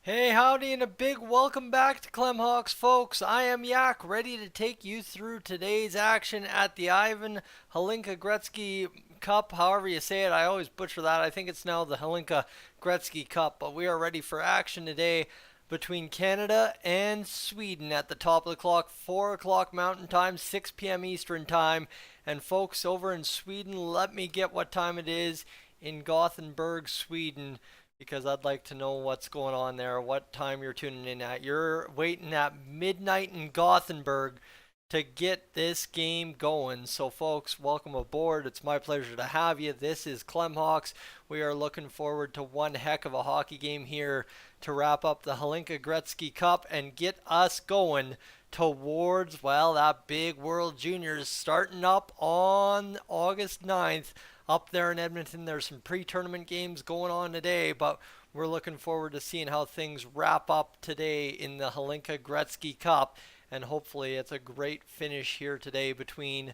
Hey, howdy, and a big welcome back to Clemhawks, folks. I am Yak, ready to take you through today's action at the Hlinka Gretzky Cup. However you say it, I always butcher that. I think it's now the Hlinka Gretzky Cup, but we are ready for action today between Canada and Sweden at the top of the clock, 4 o'clock Mountain Time, 6 p.m. Eastern Time. And folks, over in Sweden, let me get what time it is in Gothenburg, Sweden, because I'd like to know what's going on there, what time you're tuning in at. You're waiting at midnight in Gothenburg to get this game going. So, folks, welcome aboard. It's my pleasure to have you. This is Clemhawks. We are looking forward to one heck of a hockey game here to wrap up the Hlinka Gretzky Cup and get us going towards, well, that big World Juniors starting up on August 9th up there in Edmonton. There's some pre-tournament games going on today, but we're looking forward to seeing how things wrap up today in the Hlinka Gretzky Cup, and hopefully it's a great finish here today between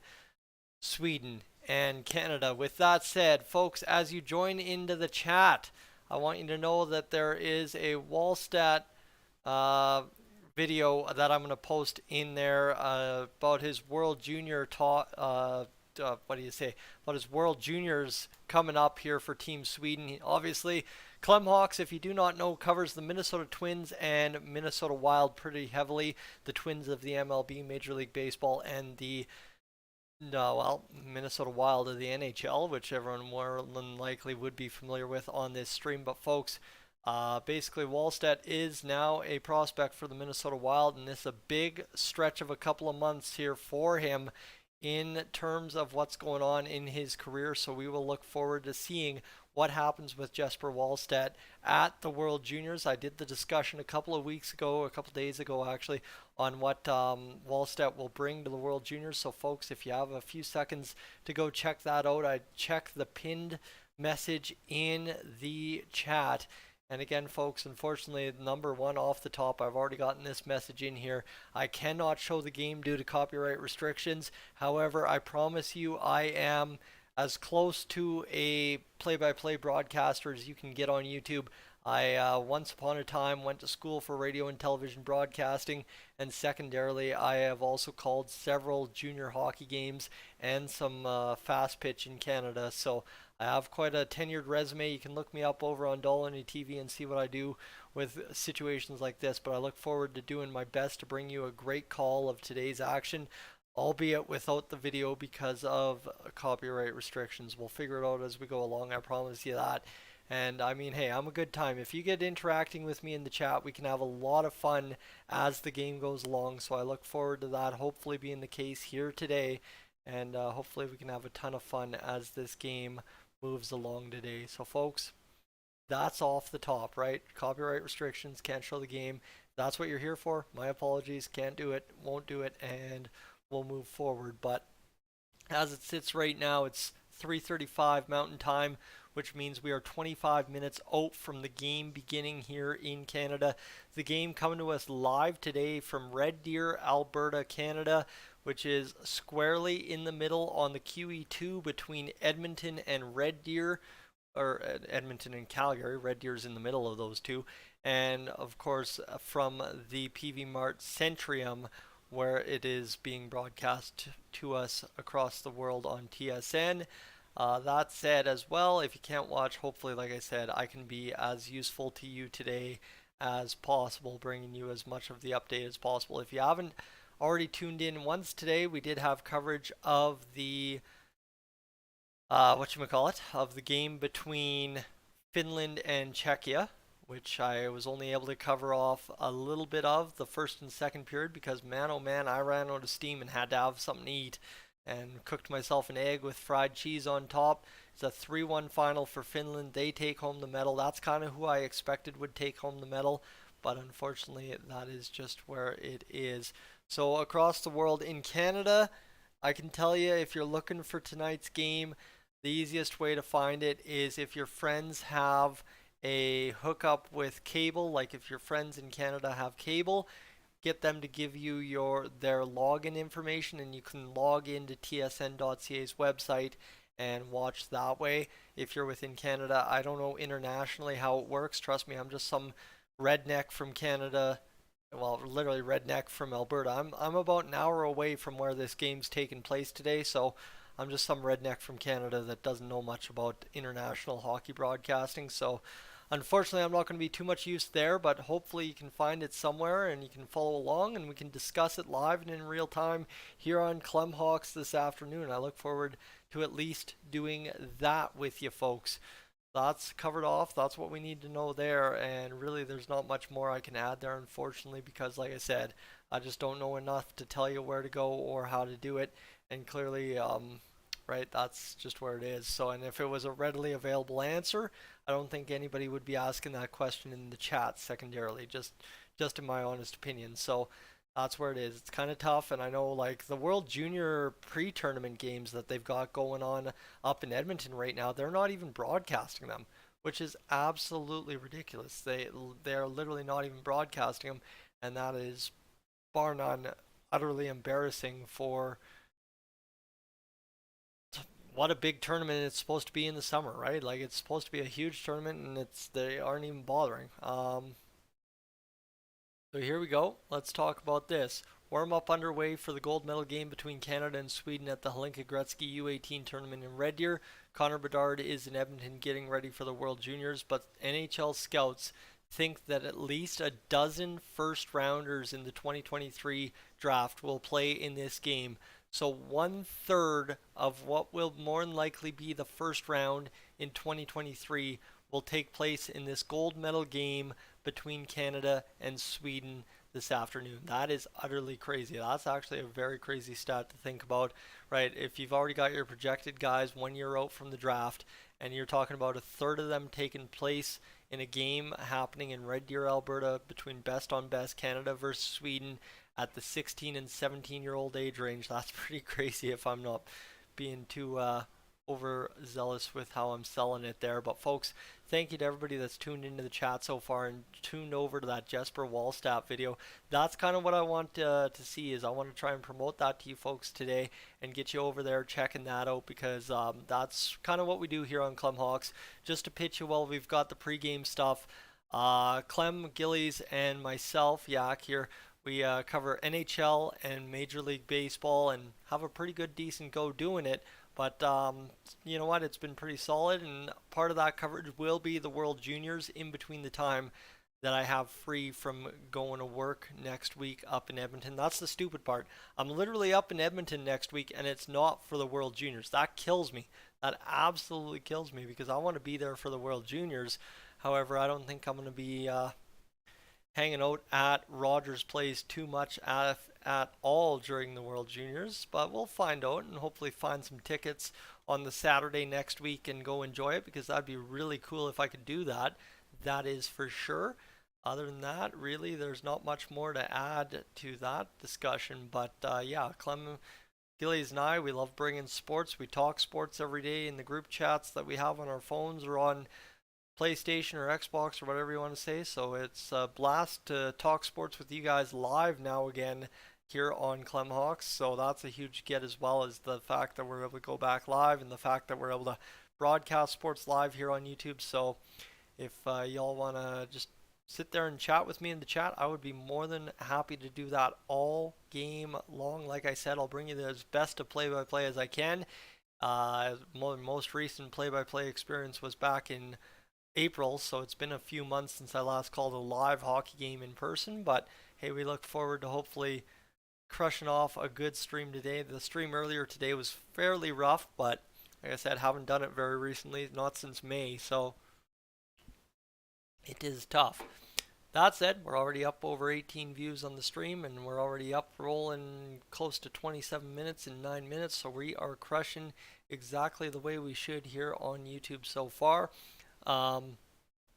Sweden and Canada. With that said, folks, as you join into the chat, I want you to know that there is a Wallstat uh, video that I'm going to post in there about his World Junior what do you say, about his World Juniors coming up here for Team Sweden. Obviously, Clem Hawks, if you do not know, covers the Minnesota Twins and Minnesota Wild pretty heavily. The Twins of the MLB, Major League Baseball, and the Minnesota Wild of the NHL, which everyone more than likely would be familiar with on this stream. But folks, basically Wallstedt is now a prospect for the Minnesota Wild, and this is a big stretch of a couple of months here for him in terms of what's going on in his career. So we will look forward to seeing what happens with Jesper Wallstedt at the World Juniors. I did the discussion a couple of weeks ago, a couple of days ago actually, on what Wallstedt will bring to the World Juniors. So folks, if you have a few seconds to go check that out, I check the pinned message in the chat. And again, folks, unfortunately, number one off the top, I've already gotten this message in here. I cannot show the game due to copyright restrictions. However, I promise you I am as close to a play-by-play broadcaster as you can get on YouTube. I once upon a time went to school for radio and television broadcasting, and secondarily, I have also called several junior hockey games and some fast pitch in Canada. So I have quite a tenured resume. You can look me up over on Dolany TV and see what I do with situations like this. But I look forward to doing my best to bring you a great call of today's action, albeit without the video because of copyright restrictions. We'll figure it out as we go along, I promise you that. And I mean, hey, I'm a good time. If you get interacting with me in the chat, we can have a lot of fun as the game goes along. So I look forward to that hopefully being the case here today. And hopefully we can have a ton of fun as this game moves along today. So folks, that's off the top, right? Copyright restrictions, can't show the game. That's what you're here for. My apologies, can't do it, won't do it, and we'll move forward. But as it sits right now, it's 3:35 Mountain Time, which means we are 25 minutes out from the game beginning here in Canada. The game coming to us live today from Red Deer, Alberta, Canada, which is squarely in the middle on the QE2 between Edmonton and Red Deer, or Edmonton and Calgary. Red Deer's in the middle of those two. And of course, from the PV Mart Centrium, where it is being broadcast to us across the world on TSN. That said, as well, if you can't watch, hopefully, like I said, I can be as useful to you today as possible, bringing you as much of the update as possible. If you haven't already tuned in once today, we did have coverage of the of the game between Finland and Czechia, which I was only able to cover off a little bit of the first and second period because, man, oh man, I ran out of steam and had to have something to eat and cooked myself an egg with fried cheese on top. It's a 3-1 final for Finland. They take home the medal. That's kind of who I expected would take home the medal, but unfortunately, that is just where it is. So across the world, in Canada, I can tell you if you're looking for tonight's game, the easiest way to find it is if your friends have a hookup with cable, like if your friends in Canada have cable, get them to give you their login information and you can log into tsn.ca's website and watch that way. If you're within Canada, I don't know internationally how it works. Trust me, I'm just some redneck from Canada, well, literally redneck from Alberta. I'm about an hour away from where this game's taking place today, so I'm just some redneck from Canada that doesn't know much about international hockey broadcasting. So unfortunately, I'm not going to be too much use there, but hopefully you can find it somewhere and you can follow along and we can discuss it live and in real time here on Clem Hawks this afternoon. I look forward to at least doing that with you folks. That's covered off. That's what we need to know there. And really, there's not much more I can add there, unfortunately, because, like I said, I just don't know enough to tell you where to go or how to do it. And clearly, right, that's just where it is. So, and if it was a readily available answer, I don't think anybody would be asking that question in the chat secondarily, just in my honest opinion. So, that's where it is. It's kind of tough, and I know like the World Junior pre-tournament games that they've got going on up in Edmonton right now, they're not even broadcasting them, which is absolutely ridiculous. They're literally not even broadcasting them, and that is bar none utterly embarrassing for what a big tournament it's supposed to be in the summer, right? Like it's supposed to be a huge tournament, and they aren't even bothering. So here we go. Let's talk about this. Warm up underway for the gold medal game between Canada and Sweden at the Hlinka Gretzky U18 tournament in Red Deer. Connor Bedard is in Edmonton getting ready for the World Juniors, but NHL scouts think that at least a dozen first rounders in the 2023 draft will play in this game. So 1/3 of what will more than likely be the first round in 2023 will take place in this gold medal game between Canada and Sweden this afternoon. That is utterly crazy. That's actually a very crazy stat to think about, right? If you've already got your projected guys 1 year out from the draft, and you're talking about a third of them taking place in a game happening in Red Deer, Alberta, between best on best Canada versus Sweden at the 16 and 17-year-old age range, that's pretty crazy if I'm not being too overzealous with how I'm selling it there. But folks, thank you to everybody that's tuned into the chat so far and tuned over to that Jesper Wallstat video. That's kind of what I want to see. Is I want to try and promote that to you folks today and get you over there checking that out, because that's kind of what we do here on Clem Hawks. Just to pitch you while we've got the pregame stuff. Clem, Gillies, and myself, Yak here, we cover NHL and Major League Baseball and have a pretty good decent go doing it. But you know what? It's been pretty solid, and part of that coverage will be the World Juniors in between the time that I have free from going to work next week up in Edmonton. That's the stupid part. I'm literally up in Edmonton next week, and it's not for the World Juniors. That kills me. That absolutely kills me, because I want to be there for the World Juniors. However, I don't think I'm going to be hanging out at Rogers Place too much at all during the World Juniors, but we'll find out and hopefully find some tickets on the Saturday next week and go enjoy it, because that'd be really cool if I could do that. That is for sure. Other than that, really, there's not much more to add to that discussion. But yeah, Clem, Gillies and I, we love bringing sports. We talk sports every day in the group chats that we have on our phones or on PlayStation or Xbox or whatever you want to say. So it's a blast to talk sports with you guys live now again here on Clem Hawks. So that's a huge get, as well as the fact that we're able to go back live and the fact that we're able to broadcast sports live here on YouTube. So if y'all want to just sit there and chat with me in the chat, I would be more than happy to do that all game long. Like I said, I'll bring you the best of play-by-play as I can. Most recent play-by-play experience was back in April, so it's been a few months since I last called a live hockey game in person. But hey, we look forward to hopefully crushing off a good stream today. The stream earlier today was fairly rough, but like I said, haven't done it very recently, not since May, so it is tough. That said, we're already up over 18 views on the stream, and we're already up rolling close to 27 minutes in 9 minutes, so we are crushing exactly the way we should here on YouTube so far.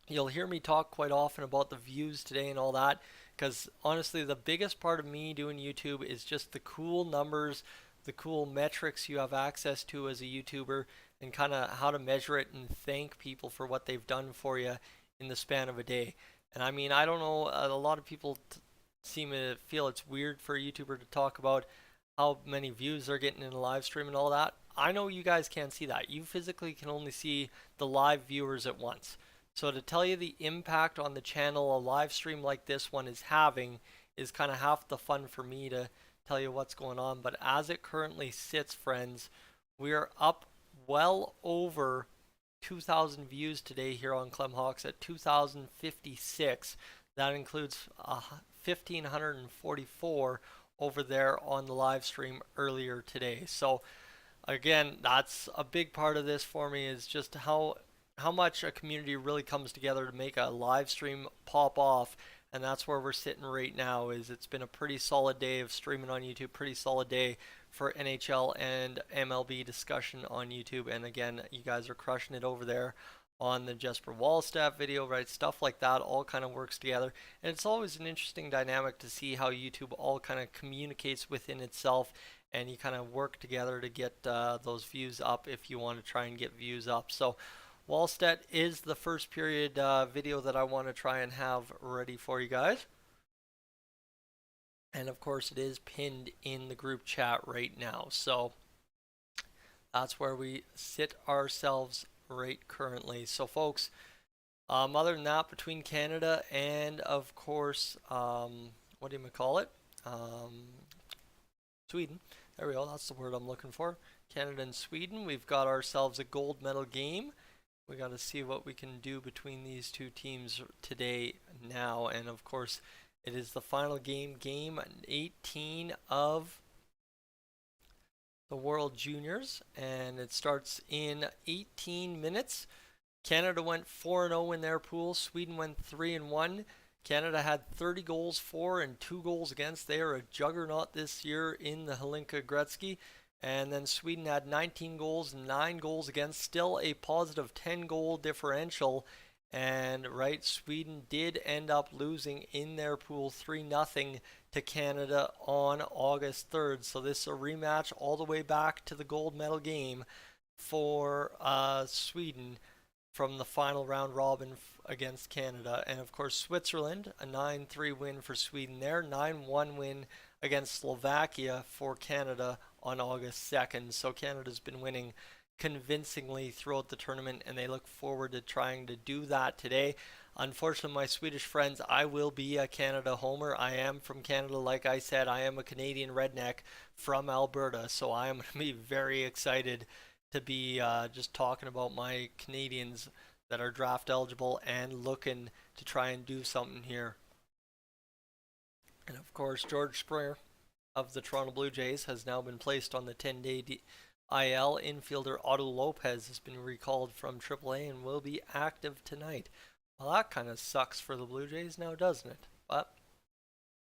You'll hear me talk quite often about the views today and all that, because honestly, the biggest part of me doing YouTube is just the cool numbers, the cool metrics you have access to as a YouTuber, and kind of how to measure it and thank people for what they've done for you in the span of a day. And I mean, I don't know, a lot of people seem to feel it's weird for a YouTuber to talk about how many views they're getting in a live stream and all that. I know you guys can't see that. You physically can only see the live viewers at once. So to tell you the impact on the channel a live stream like this one is having is kind of half the fun for me to tell you what's going on. But as it currently sits, friends, we are up well over 2,000 views today here on Clemhawks at 2,056. That includes 1,544 over there on the live stream earlier today. So again, that's a big part of this for me, is just how much a community really comes together to make a live stream pop off. And that's where we're sitting right now. Is it's been a pretty solid day of streaming on YouTube, pretty solid day for NHL and MLB discussion on YouTube. And again, you guys are crushing it over there on the Jesper Wallstaff video, right? Stuff like that all kind of works together. And it's always an interesting dynamic to see how YouTube all kind of communicates within itself, and you kind of work together to get those views up if you want to try and get views up. So Wallstedt is the first period video that I want to try and have ready for you guys. And of course it is pinned in the group chat right now. So that's where we sit ourselves right currently. So folks, other than that, between Canada and of course, what do you call it? Sweden. There we go, that's the word I'm looking for. Canada and Sweden, we've got ourselves a gold medal game. We got to see what we can do between these two teams today now. And of course, it is the final game, game 18 of the World Juniors. And it starts in 18 minutes. Canada went 4-0 in their pool. Sweden went 3-1. Canada had 30 goals for and 2 goals against. They are a juggernaut this year in the Hlinka Gretzky. And then Sweden had 19 goals, 9 goals against, still a positive 10 goal differential. And right, Sweden did end up losing in their pool 3-0 to Canada on August 3rd. So this is a rematch all the way back to the gold medal game for Sweden from the final round robin against Canada. And of course Switzerland, a 9-3 win for Sweden there, 9-1 win against Slovakia for Canada on August 2nd. So Canada's been winning convincingly throughout the tournament, and they look forward to trying to do that today. Unfortunately, my Swedish friends, I will be a Canada homer. I am from Canada, like I said. I am a Canadian redneck from Alberta, so I am going to be very excited to be just talking about my Canadians that are draft eligible and looking to try and do something here. And of course, George Springer of the Toronto Blue Jays has now been placed on the 10-day IL. Infielder Otto Lopez has been recalled from AAA and will be active tonight. Well, that kind of sucks for the Blue Jays now, doesn't it? But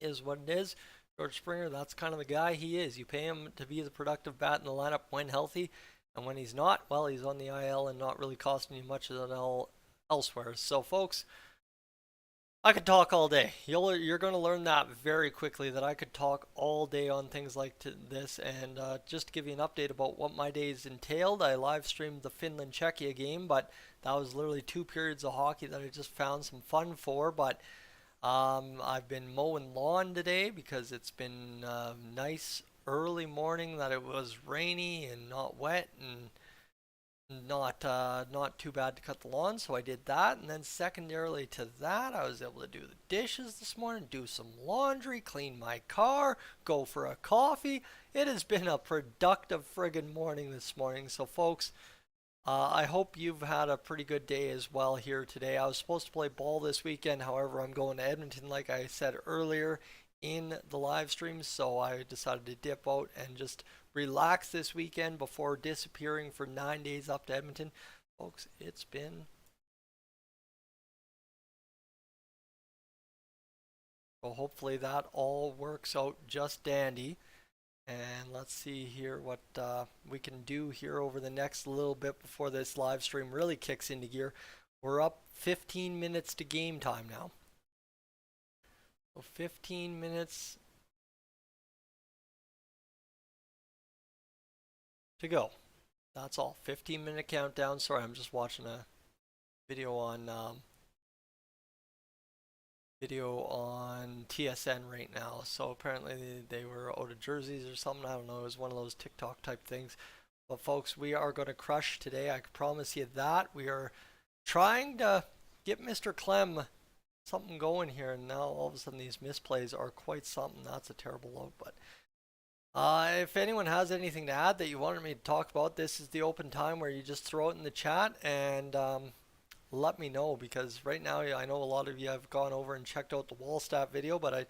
is what it is. George Springer, that's kind of the guy he is. You pay him to be the productive bat in the lineup when healthy, and when he's not, well, he's on the IL and not really costing you much of that elsewhere. So, folks, I could talk all day. You're going to learn that very quickly, that I could talk all day on things like this. And just to give you an update about what my days entailed, I live streamed the Finland-Czechia game, but that was literally 2 periods of hockey that I just found some fun for. But I've been mowing lawn today because it's been nice early morning, that it was rainy and not wet and not too bad to cut the lawn, so I did that. And then secondarily to that, I was able to do the dishes this morning, do some laundry, clean my car, go for a coffee. It has been a productive friggin' morning this morning. So folks, I hope you've had a pretty good day as well here today. I was supposed to play ball this weekend, however I'm going to Edmonton like I said earlier in the live stream, so I decided to dip out and just relax this weekend before disappearing for 9 days up to Edmonton. Folks, it's been so hopefully that all works out just dandy. And let's see here what we can do here over the next little bit before this live stream really kicks into gear. We're up 15 minutes to game time now. So 15 minutes to go. That's all. 15-minute countdown. Sorry, I'm just watching a video on TSN right now. So apparently they were out of jerseys or something. I don't know. It was one of those TikTok type things. But folks, we are going to crush today. I can promise you that. We are trying to get Mr. Clem something going here, and now all of a sudden these misplays are quite something. That's a terrible load, but if anyone has anything to add that you wanted me to talk about, this is the open time where you just throw it in the chat and let me know, because right now I know a lot of you have gone over and checked out the Wallstat video, but I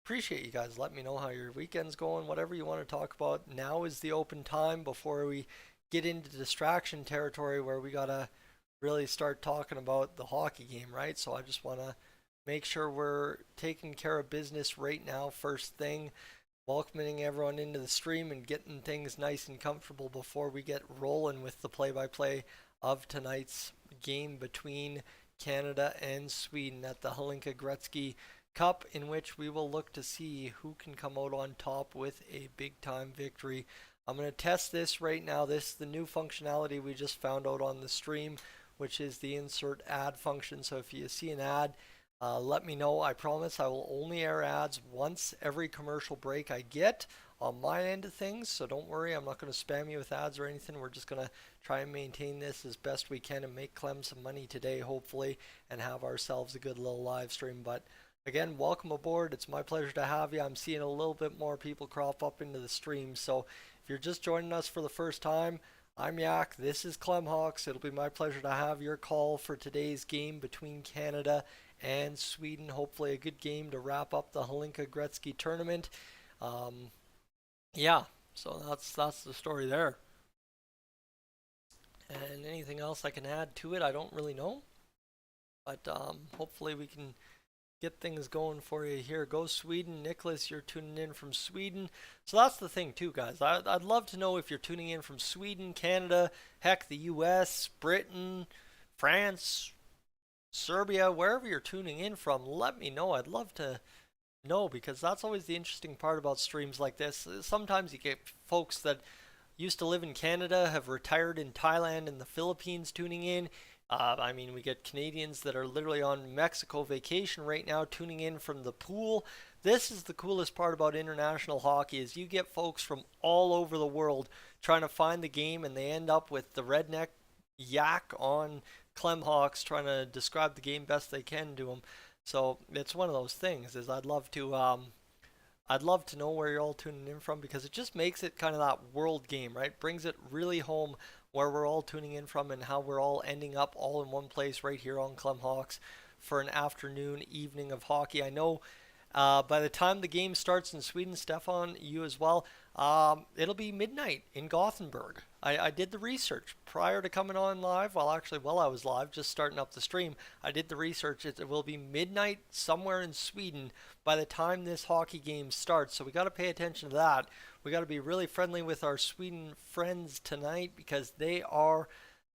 appreciate you guys. Let me know how your weekend's going, whatever you want to talk about. Now is the open time before we get into distraction territory where we gotta really start talking about the hockey game, right? So I just want to make sure we're taking care of business right now, first thing. Welcoming everyone into the stream and getting things nice and comfortable before we get rolling with the play-by-play of tonight's game between Canada and Sweden at the Hlinka Gretzky Cup, in which we will look to see who can come out on top with a big-time victory. I'm going to test this right now. This is the new functionality we just found out on the stream, which is the insert ad function. So if you see an ad, let me know. I promise I will only air ads once every commercial break I get on my end of things. So don't worry, I'm not going to spam you with ads or anything. We're just going to try and maintain this as best we can and make Clem some money today, hopefully, and have ourselves a good little live stream. But again, welcome aboard. It's my pleasure to have you. I'm seeing a little bit more people crop up into the stream. So if you're just joining us for the first time, I'm Yak. This is Clem Hawks. It'll be my pleasure to have your call for today's game between Canada and Sweden. Hopefully a good game to wrap up the Hlinka Gretzky tournament. Yeah, so that's the story there. And anything else I can add to it, I don't really know. But hopefully we can get things going for you here. Go Sweden. Nicholas, you're tuning in from Sweden. So that's the thing too, guys. I'd love to know if you're tuning in from Sweden, Canada, heck, the US, Britain, France, Serbia, wherever you're tuning in from. Let me know. I'd love to know, because that's always the interesting part about streams like this. Sometimes you get folks that used to live in Canada, have retired in Thailand and the Philippines tuning in. I mean, we get Canadians that are literally on Mexico vacation right now tuning in from the pool. This is the coolest part about international hockey, is you get folks from all over the world trying to find the game, and they end up with the redneck yak on Clem Hawks trying to describe the game best they can to them. So it's one of those things, is I'd love to know where you're all tuning in from, because it just makes it kind of that world game, right? Brings it really home where we're all tuning in from and how we're all ending up all in one place right here on Clem Hawks for an afternoon, evening of hockey. I know by the time the game starts in Sweden, Stefan, you as well, it'll be midnight in Gothenburg. I did the research prior to coming on live. Well, actually, while I was live, just starting up the stream, I did the research. It will be midnight somewhere in Sweden by the time this hockey game starts. So we got to pay attention to that. We got to be really friendly with our Sweden friends tonight, because they are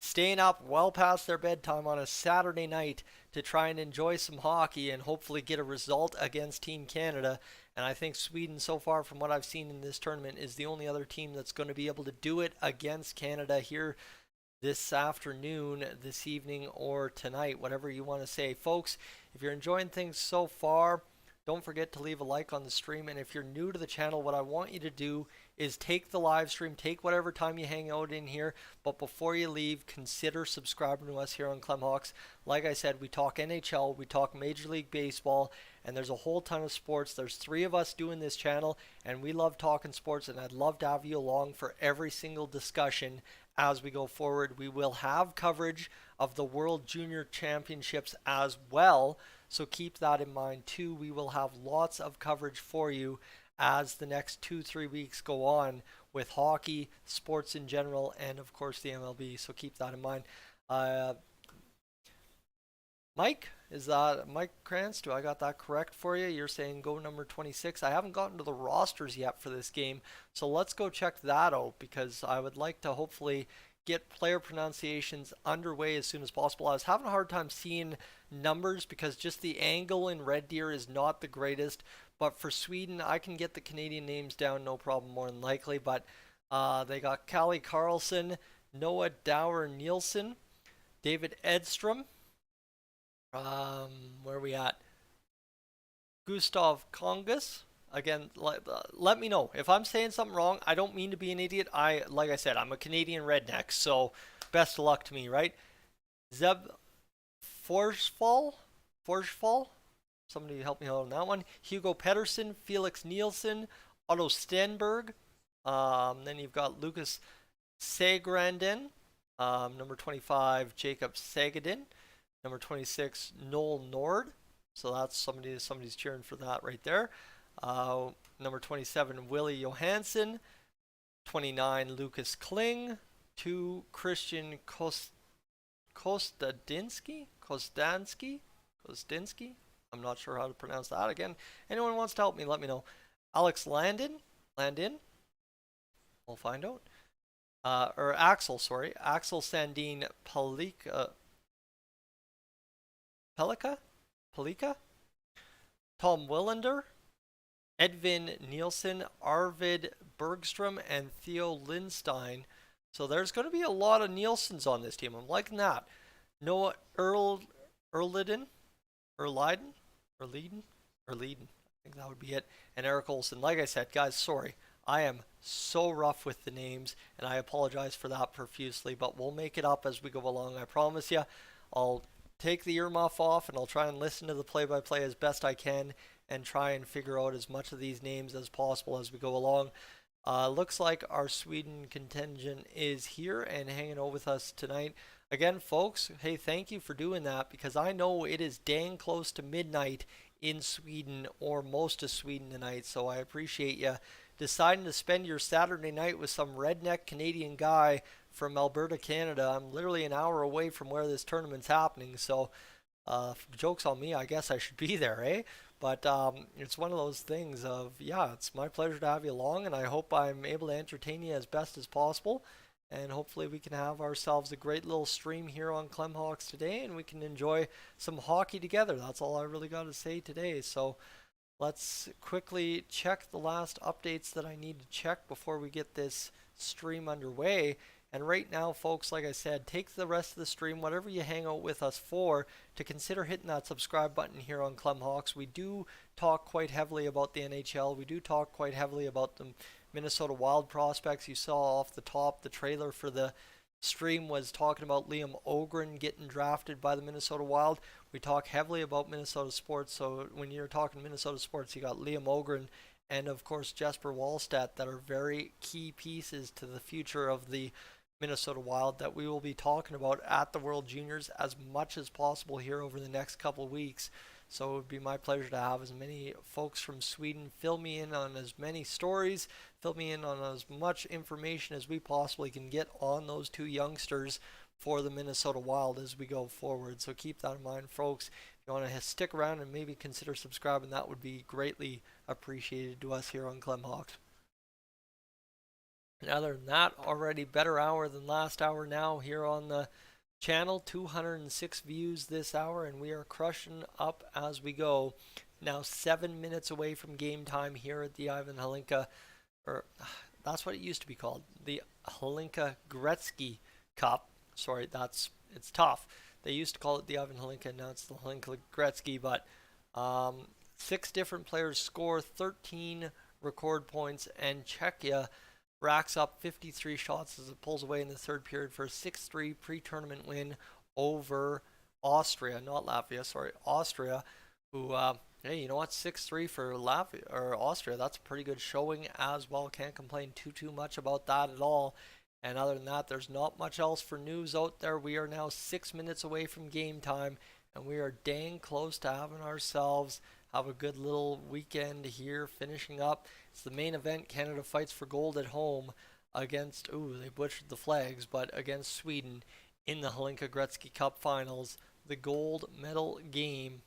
staying up well past their bedtime on a Saturday night to try and enjoy some hockey and hopefully get a result against Team Canada. And I think Sweden, so far from what I've seen in this tournament, is the only other team that's going to be able to do it against Canada here this afternoon, this evening, or tonight, whatever you want to say. Folks, if you're enjoying things so far, don't forget to leave a like on the stream. And if you're new to the channel, what I want you to do is take the live stream, take whatever time you hang out in here, but before you leave, consider subscribing to us here on Clem Hawks. Like I said, we talk NHL, we talk Major League Baseball, and there's a whole ton of sports. There's 3 of us doing this channel, and we love talking sports, and I'd love to have you along for every single discussion as we go forward. We will have coverage of the World Junior Championships as well, so keep that in mind too. We will have lots of coverage for you as the next 2-3 weeks go on with hockey, sports in general, and of course the MLB, so keep that in mind. Mike, is that Mike Krantz? Do I got that correct for you? You're saying go number 26. I haven't gotten to the rosters yet for this game, so let's go check that out, because I would like to hopefully get player pronunciations underway as soon as possible. I was having a hard time seeing numbers because just the angle in Red Deer is not the greatest, but for Sweden I can get the Canadian names down no problem, more than likely. But they got Kalle Karlsson, Noah Dower Nielsen, David Edstrom, where are we at? Gustav Kongas. Again, let me know if I'm saying something wrong. I don't mean to be an idiot. Like I said, I'm a Canadian redneck, so best of luck to me, right? Zeb Forsfall. Somebody help me out on that one. Hugo Pedersen, Felix Nielsen, Otto Stenberg. Then you've got Lucas Segranden. Number 25, Jacob Sagadin. Number 26, Noel Nord. So that's somebody's cheering for that right there. Number 27, Willie Johansson. 29, Lucas Kling. 2, Christian Kostadinsky. I'm not sure how to pronounce that again. Anyone wants to help me, let me know. Alex Landin. We'll find out. Or Axel, sorry. Axel Sandin Palika. Tom Willander. Edvin Nielsen, Arvid Bergstrom, and Theo Lindstein. So there's going to be a lot of Nielsens on this team. I'm liking that. Noah Erliden. I think that would be it. And Eric Olson. Like I said, guys, sorry. I am so rough with the names, and I apologize for that profusely, but we'll make it up as we go along. I promise you. I'll take the earmuff off, and I'll try and listen to the play-by-play as best I can and try and figure out as much of these names as possible as we go along. Looks like our Sweden contingent is here and hanging out with us tonight. Again, folks, hey, thank you for doing that, because I know it is dang close to midnight in Sweden, or most of Sweden tonight, so I appreciate you deciding to spend your Saturday night with some redneck Canadian guy from Alberta, Canada. I'm literally an hour away from where this tournament's happening, so joke's on me, I guess I should be there, eh? But it's one of those things of, yeah, it's my pleasure to have you along, and I hope I'm able to entertain you as best as possible. And hopefully we can have ourselves a great little stream here on Clemhawks today, and we can enjoy some hockey together. That's all I really got to say today. So let's quickly check the last updates that I need to check before we get this stream underway. And right now, folks, like I said, take the rest of the stream, whatever you hang out with us for, to consider hitting that subscribe button here on Clemhawks. We do talk quite heavily about the NHL. We do talk quite heavily about the Minnesota Wild prospects. You saw off the top, the trailer for the stream was talking about Liam Ogren getting drafted by the Minnesota Wild. We talk heavily about Minnesota sports, so when you're talking Minnesota sports, you got Liam Ogren and, of course, Jesper Wallstedt that are very key pieces to the future of the Minnesota Wild that we will be talking about at the World Juniors as much as possible here over the next couple of weeks. So it would be my pleasure to have as many folks from Sweden fill me in on as many stories, fill me in on as much information as we possibly can get on those two youngsters for the Minnesota Wild as we go forward. So keep that in mind, folks. If you want to stick around and maybe consider subscribing, that would be greatly appreciated to us here on Clemhawks. And other than that, already better hour than last hour now here on the channel. 206 views this hour, and we are crushing up as we go. Now 7 minutes away from game time here at the Ivan Hlinka, or that's what it used to be called, the Hlinka Gretzky Cup. Sorry, it's tough. They used to call it the Ivan Hlinka, now it's the Hlinka Gretzky, but 6 different players score 13 record points, and Czechia racks up 53 shots as it pulls away in the third period for a 6-3 pre-tournament win over Austria, not Latvia, sorry, Austria, who, hey, you know what, 6-3 for Latvia, or Austria, that's a pretty good showing as well. Can't complain too much about that at all. And other than that, there's not much else for news out there. We are now 6 minutes away from game time, and we are dang close to having ourselves have a good little weekend here finishing up. It's the main event. Canada fights for gold at home against, they butchered the flags, but against Sweden in the Hlinka Gretzky Cup finals, the gold medal game.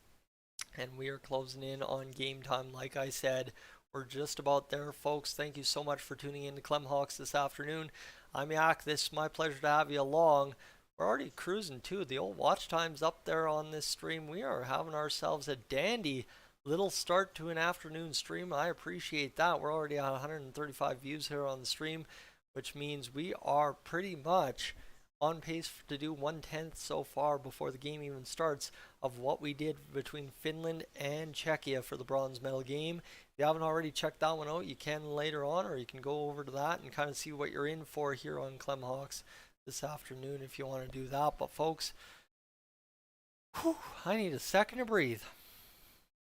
And we are closing in on game time. Like I said, we're just about there, folks. Thank you so much for tuning in to Clemhawks this afternoon. I'm Yak. This is my pleasure to have you along. We're already cruising too. The old watch time's up there on this stream. We are having ourselves a dandy little start to an afternoon stream. I appreciate that. We're already at 135 views here on the stream, which means we are pretty much on pace to do 1/10 so far before the game even starts of what we did between Finland and Czechia for the bronze medal game. If you haven't already checked that one out, you can later on, or you can go over to that and kind of see what you're in for here on Clemhawks this afternoon if you want to do that. But folks, Whew, I need a second to breathe.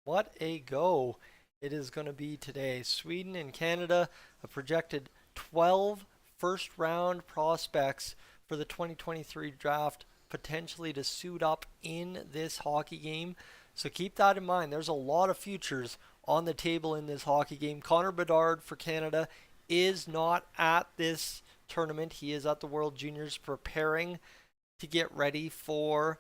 What a go it is going to be today. Sweden and Canada, a projected 12 first round prospects for the 2023 draft, potentially to suit up in this hockey game. So keep that in mind. There's a lot of futures on the table in this hockey game. Connor Bedard for Canada is not at this tournament. He is at the World Juniors preparing to get ready for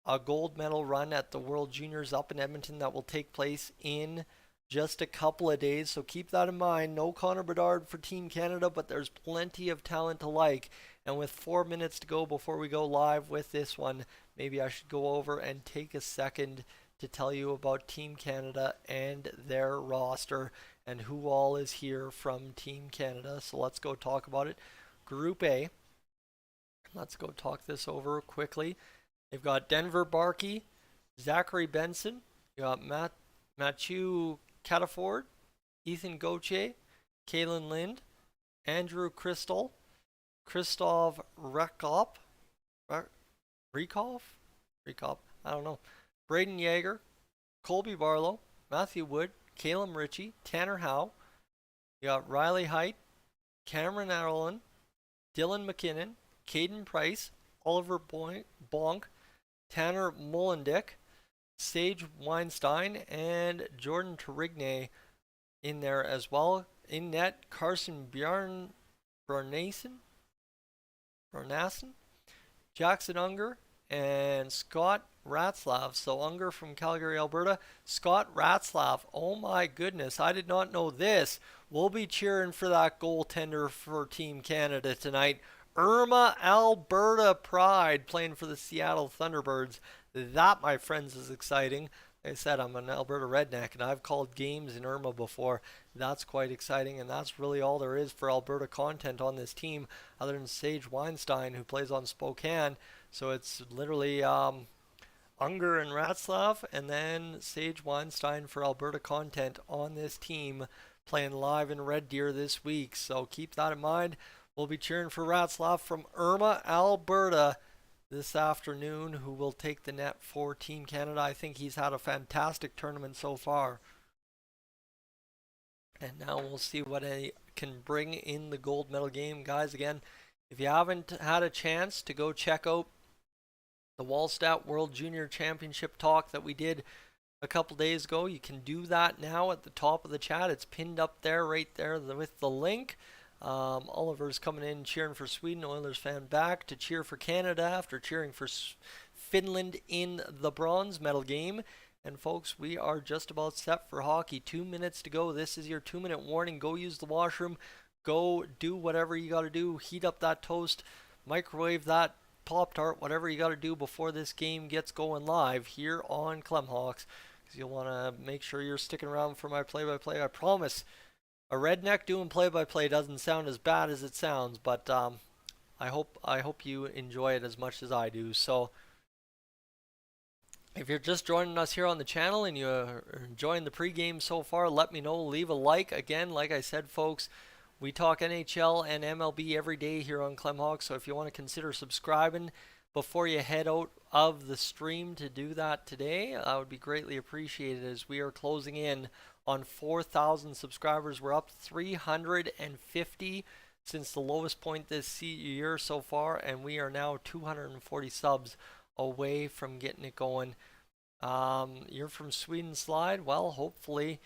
a gold medal run at the World Juniors up in Edmonton that will take place in just a couple of days. So keep that in mind. No Connor Bedard for Team Canada, but there's plenty of talent to like. And with 4 minutes to go before we go live with this one, maybe I should go over and take a second to tell you about Team Canada and their roster and who all is here from Team Canada. So let's go talk about it. Group A. Let's go talk this over quickly. They've got Denver Barkey, Zachary Benson, you got Mathieu Cataford, Ethan Gauthier, Kalen Lind, Andrew Crystal, Christoph Rekop, I don't know, Braden Yeager, Colby Barlow, Matthew Wood, Caleb Ritchie, Tanner Howe, you got Riley Height, Cameron Allen, Dylan McKinnon, Caden Price, Oliver Bonk, Tanner Molendick, Sage Weinstein, and Jordan Torigne in there as well. In net, Carson Bjarnason, Jackson Unger, and Scott Ratzlaff. So Unger from Calgary, Alberta. Scott Ratzlaff, oh my goodness, I did not know this. We'll be cheering for that goaltender for Team Canada tonight. Irma, Alberta Pride, playing for the Seattle Thunderbirds. That, my friends, is exciting. Like I said, I'm an Alberta redneck, and I've called games in Irma before. That's quite exciting, and that's really all there is for Alberta content on this team, other than Sage Weinstein, who plays on Spokane. So it's literally Unger and Ratzlaff, and then Sage Weinstein for Alberta content on this team, playing live in Red Deer this week. So keep that in mind. We'll be cheering for Ratzlaff from Irma, Alberta this afternoon, who will take the net for Team Canada. I think he's had a fantastic tournament so far. And now we'll see what he can bring in the gold medal game. Guys, again, if you haven't had a chance to go check out the Wallstat World Junior Championship talk that we did a couple days ago, you can do that now at the top of the chat. It's pinned up there, right there with the link. Oliver's coming in cheering for Sweden, Oilers fan back to cheer for Canada after cheering for Finland in the bronze medal game. And folks, we are just about set for hockey. 2 minutes to go. This is your 2-minute warning. Go use the washroom. Go do whatever you got to do. Heat up that toast. Microwave that Pop-Tart. Whatever you got to do before this game gets going live here on Clemhawks. Because you'll want to make sure you're sticking around for my play-by-play. I promise. A redneck doing play-by-play doesn't sound as bad as it sounds, but I hope you enjoy it as much as I do. So if you're just joining us here on the channel and you're enjoying the pregame so far, let me know. Leave a like. Again, like I said, folks, we talk NHL and MLB every day here on Clemhawk. So if you want to consider subscribing before you head out of the stream to do that today, that would be greatly appreciated, as we are closing in on 4,000 subscribers. We're up 350 since the lowest point this year so far, and we are now 240 subs away from getting it going. You're from Sweden, Slide. Well, hopefully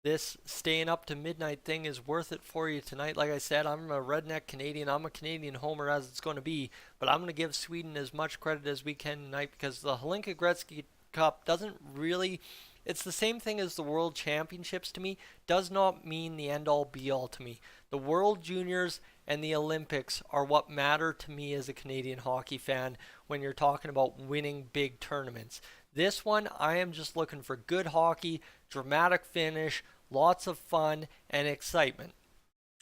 this staying up to midnight thing is worth it for you tonight. Like I said, I'm a redneck Canadian. I'm a Canadian homer as it's going to be, but I'm going to give Sweden as much credit as we can tonight, because the Hlinka Gretzky Cup doesn't really... It's the same thing as the World Championships to me. Does not mean the end-all be-all to me. The World Juniors and the Olympics are what matter to me as a Canadian hockey fan when you're talking about winning big tournaments. This one, I am just looking for good hockey, dramatic finish, lots of fun, and excitement.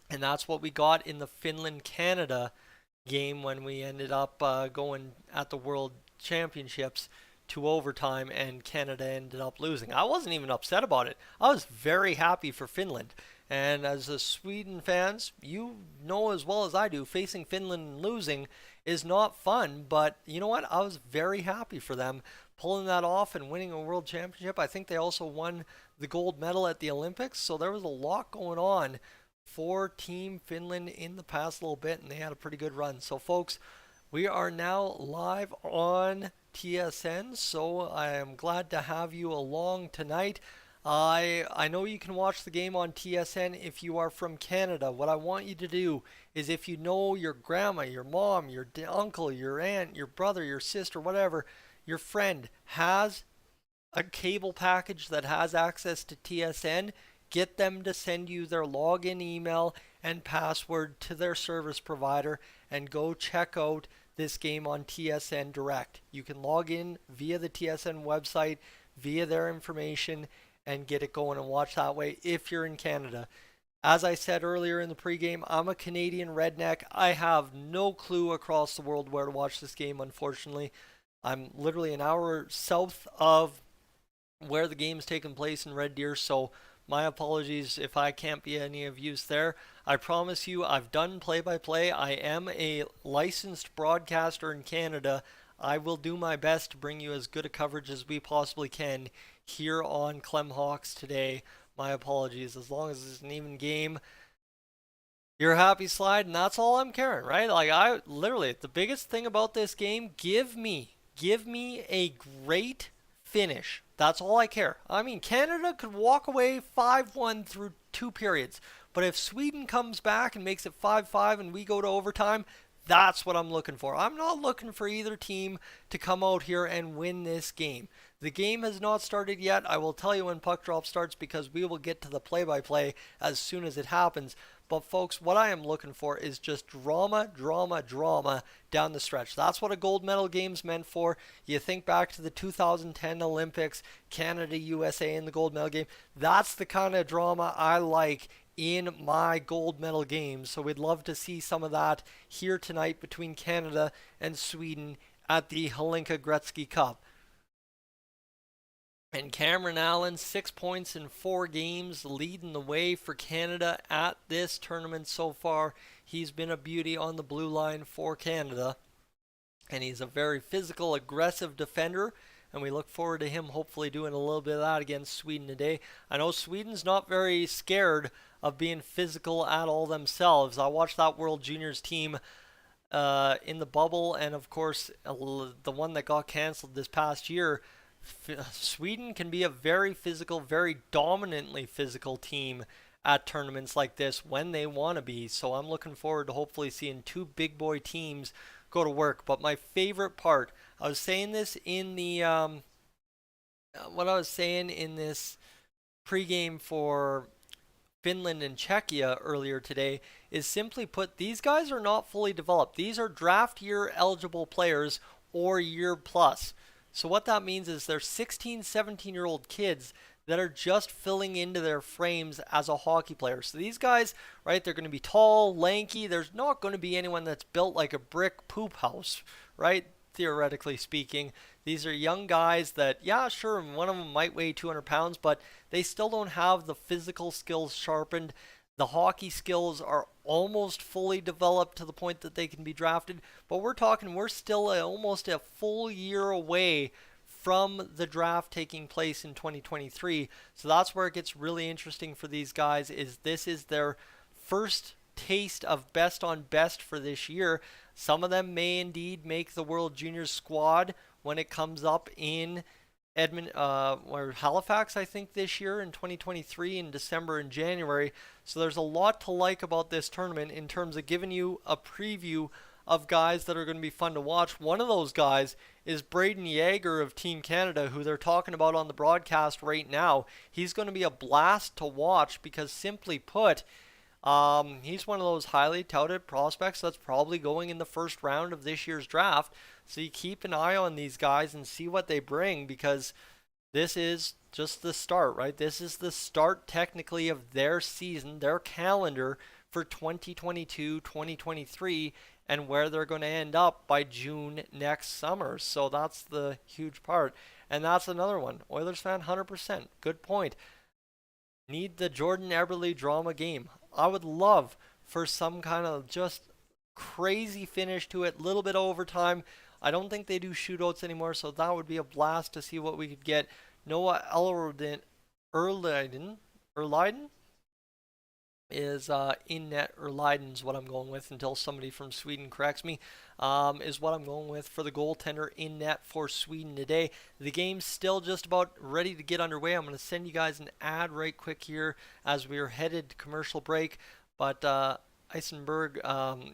And that's what we got in the Finland-Canada game when we ended up going at the World Championships to overtime, and Canada ended up losing. I wasn't even upset about it. I was very happy for Finland. And as a Sweden fans, you know as well as I do, facing Finland and losing is not fun, but you know what? I was very happy for them pulling that off and winning a world championship. I think they also won the gold medal at the Olympics, so there was a lot going on for Team Finland in the past little bit, and they had a pretty good run. So, folks, we are now live on TSN, so I am glad to have you along tonight. I know you can watch the game on TSN if you are from Canada. What I want you to do is, if you know your grandma, your mom, your uncle, your aunt, your brother, your sister, whatever, your friend has a cable package that has access to TSN, get them to send you their login email and password to their service provider and go check out this game on TSN Direct. You can log in via the TSN website, via their information, and get it going and watch that way if you're in Canada. As I said earlier in the pregame, I'm a Canadian redneck. I have no clue across the world where to watch this game, unfortunately. I'm literally an hour south of where the game's taking place in Red Deer, so my apologies if I can't be any of use there. I promise you, I've done play-by-play. I am a licensed broadcaster in Canada. I will do my best to bring you as good a coverage as we possibly can here on Clem Hawks today. My apologies. As long as it's an even game, you're a happy slide, and that's all I'm caring, right? Like, I literally, the biggest thing about this game, give me a great finish. That's all I care. I mean, Canada could walk away 5-1 through 2 periods, but if Sweden comes back and makes it 5-5 and we go to overtime, that's what I'm looking for. I'm not looking for either team to come out here and win this game. The game has not started yet. I will tell you when puck drop starts because we will get to the play-by-play as soon as it happens. But folks, what I am looking for is just drama, drama, drama down the stretch. That's what a gold medal game's meant for. You think back to the 2010 Olympics, Canada, USA in the gold medal game. That's the kind of drama I like in my gold medal games. So we'd love to see some of that here tonight between Canada and Sweden at the Hlinka Gretzky Cup. And Cameron Allen, 6 points in 4 games, leading the way for Canada at this tournament so far. He's been a beauty on the blue line for Canada. And he's a very physical, aggressive defender. And we look forward to him hopefully doing a little bit of that against Sweden today. I know Sweden's not very scared of being physical at all themselves. I watched that World Juniors team in the bubble, and of course the one that got canceled this past year. Sweden can be a very physical, very dominantly physical team at tournaments like this when they want to be. So I'm looking forward to hopefully seeing 2 big boy teams go to work. But my favorite part, I was saying this in the what I was saying in this pregame for Finland and Czechia earlier today, is simply put, these guys are not fully developed. These are draft year eligible players or year plus. So what that means is they're 16, 17-year-old kids that are just filling into their frames as a hockey player. So these guys, right, they're going to be tall, lanky. There's not going to be anyone that's built like a brick poop house, right? Theoretically speaking, these are young guys that, yeah, sure, one of them might weigh 200 pounds, but they still don't have the physical skills sharpened. The hockey skills are almost fully developed to the point that they can be drafted, but we're still almost a full year away from the draft taking place in 2023. So that's where it gets really interesting for these guys, is this is their first taste of best on best for this year. Some of them may indeed make the World Juniors squad when it comes up in or Halifax, I think, this year in 2023 in December and January. So there's a lot to like about this tournament in terms of giving you a preview of guys that are going to be fun to watch. One of those guys is Braden Yeager of Team Canada, who they're talking about on the broadcast right now. He's going to be a blast to watch because, simply put, he's one of those highly touted prospects that's probably going in the first round of this year's draft. So you keep an eye on these guys and see what they bring, because this is just the start, right? This is the start technically of their season, their calendar for 2022, 2023, and where they're going to end up by June next summer. So that's the huge part. And that's another one. Oilers fan, 100%. Good point. Need the Jordan Eberle drama game. I would love for some kind of just crazy finish to it, a little bit of overtime. I don't think they do shootouts anymore, so that would be a blast to see what we could get. Noah Erleiden is in net, or Leiden's what I'm going with until somebody from Sweden corrects me, is what I'm going with for the goaltender in net for Sweden today. The game's still just about ready to get underway. I'm going to send you guys an ad right quick here as we're headed to commercial break. But Eisenberg,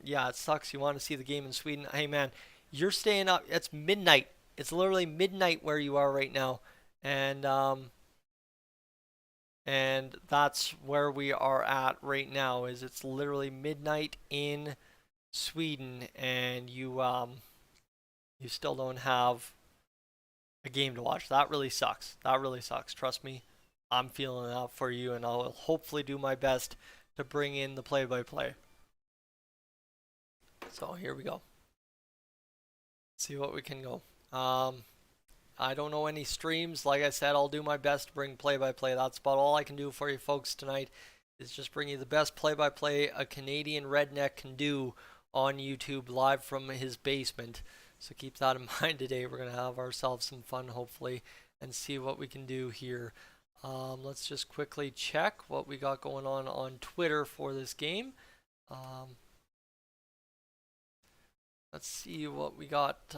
yeah, it sucks. You want to see the game in Sweden. Hey, man, you're staying up. It's midnight. It's literally midnight where you are right now. And that's where we are at right now. Is it's literally midnight in Sweden, and you still don't have a game to watch. That really sucks. That really sucks. Trust me, I'm feeling that for you, and I'll hopefully do my best to bring in the play-by-play. So here we go. See what we can go. I don't know any streams. Like I said, I'll do my best to bring play-by-play. That's about all I can do for you folks tonight, is just bring you the best play-by-play a Canadian redneck can do on YouTube live from his basement. So keep that in mind today. We're going to have ourselves some fun, hopefully, and see what we can do here. Let's just quickly check what we got going on Twitter for this game. Let's see what we got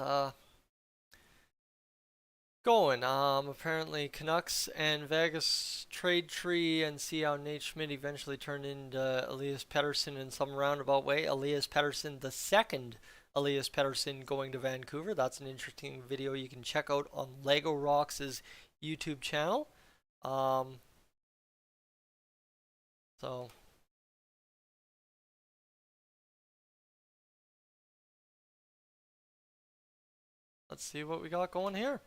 going. Apparently Canucks and Vegas trade tree, and see how Nate Schmidt eventually turned into Elias Pettersson in some roundabout way. Elias Pettersson, the second Elias Pettersson going to Vancouver. That's an interesting video you can check out on Lego Rocks' YouTube channel. So let's see what we got going here.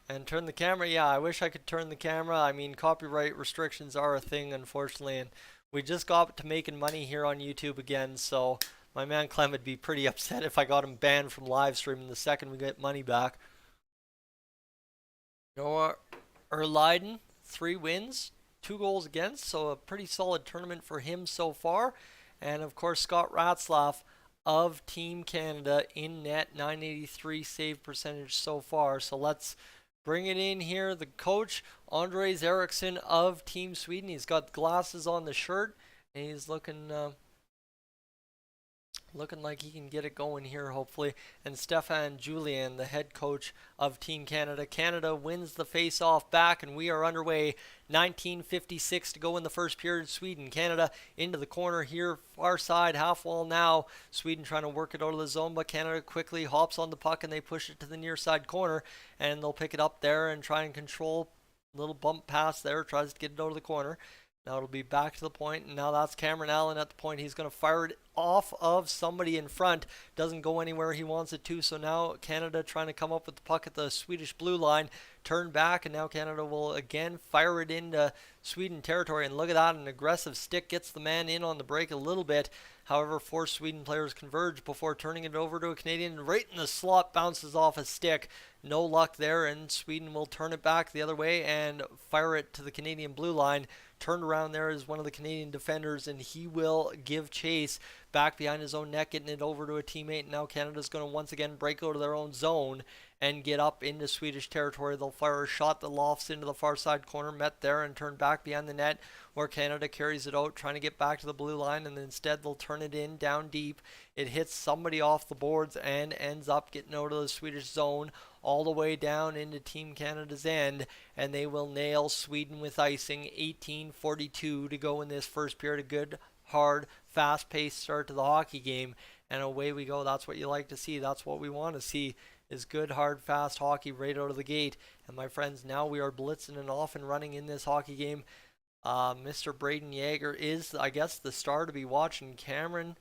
And turn the camera. Yeah, I wish I could turn the camera. I mean, copyright restrictions are a thing, unfortunately, and we just got to making money here on YouTube again, so my man Clem would be pretty upset if I got him banned from live streaming the second we get money back. Noah Erleiden, 3 wins, 2 goals against, so a pretty solid tournament for him so far. And of course, Scott Ratzlaff of Team Canada in net, 983 save percentage so far. So let's bring it in here. The coach, Andres Eriksson of Team Sweden. He's got glasses on the shirt, and he's looking like he can get it going here, hopefully. And Stefan Julien, the head coach of Team Canada. Canada wins the face-off back, and we are underway. 19:56 to go in the first period. Sweden, Canada into the corner here, far side, half wall now. Sweden trying to work it out of the zone, but Canada quickly hops on the puck, and they push it to the near side corner, and they'll pick it up there and try and control. Little bump pass there, tries to get it out of the corner. Now it'll be back to the point, and now that's Cameron Allen at the point. He's going to fire it off of somebody in front. Doesn't go anywhere he wants it to, so now Canada trying to come up with the puck at the Swedish blue line. Turn back, and now Canada will again fire it into Sweden territory. And look at that, an aggressive stick gets the man in on the break a little bit. However, 4 Sweden players converge before turning it over to a Canadian. Right in the slot, bounces off a stick. No luck there, and Sweden will turn it back the other way and fire it to the Canadian blue line. Turned around there is one of the Canadian defenders, and he will give chase back behind his own net, getting it over to a teammate. Now Canada's going to once again break out of their own zone and get up into Swedish territory. They'll fire a shot that lofts into the far side corner, met there, and turn back behind the net, where Canada carries it out, trying to get back to the blue line, and instead they'll turn it in down deep. It hits somebody off the boards and ends up getting out of the Swedish zone all the way down into Team Canada's end, and they will nail Sweden with icing. 18:42 to go in this first period. A good, hard, fast-paced start to the hockey game, and away we go. That's what you like to see. That's what we want to see, is good, hard, fast hockey right out of the gate. And my friends, now we are blitzing and off and running in this hockey game. Mr. Braden Yeager is, I guess, the star to be watching. Cameron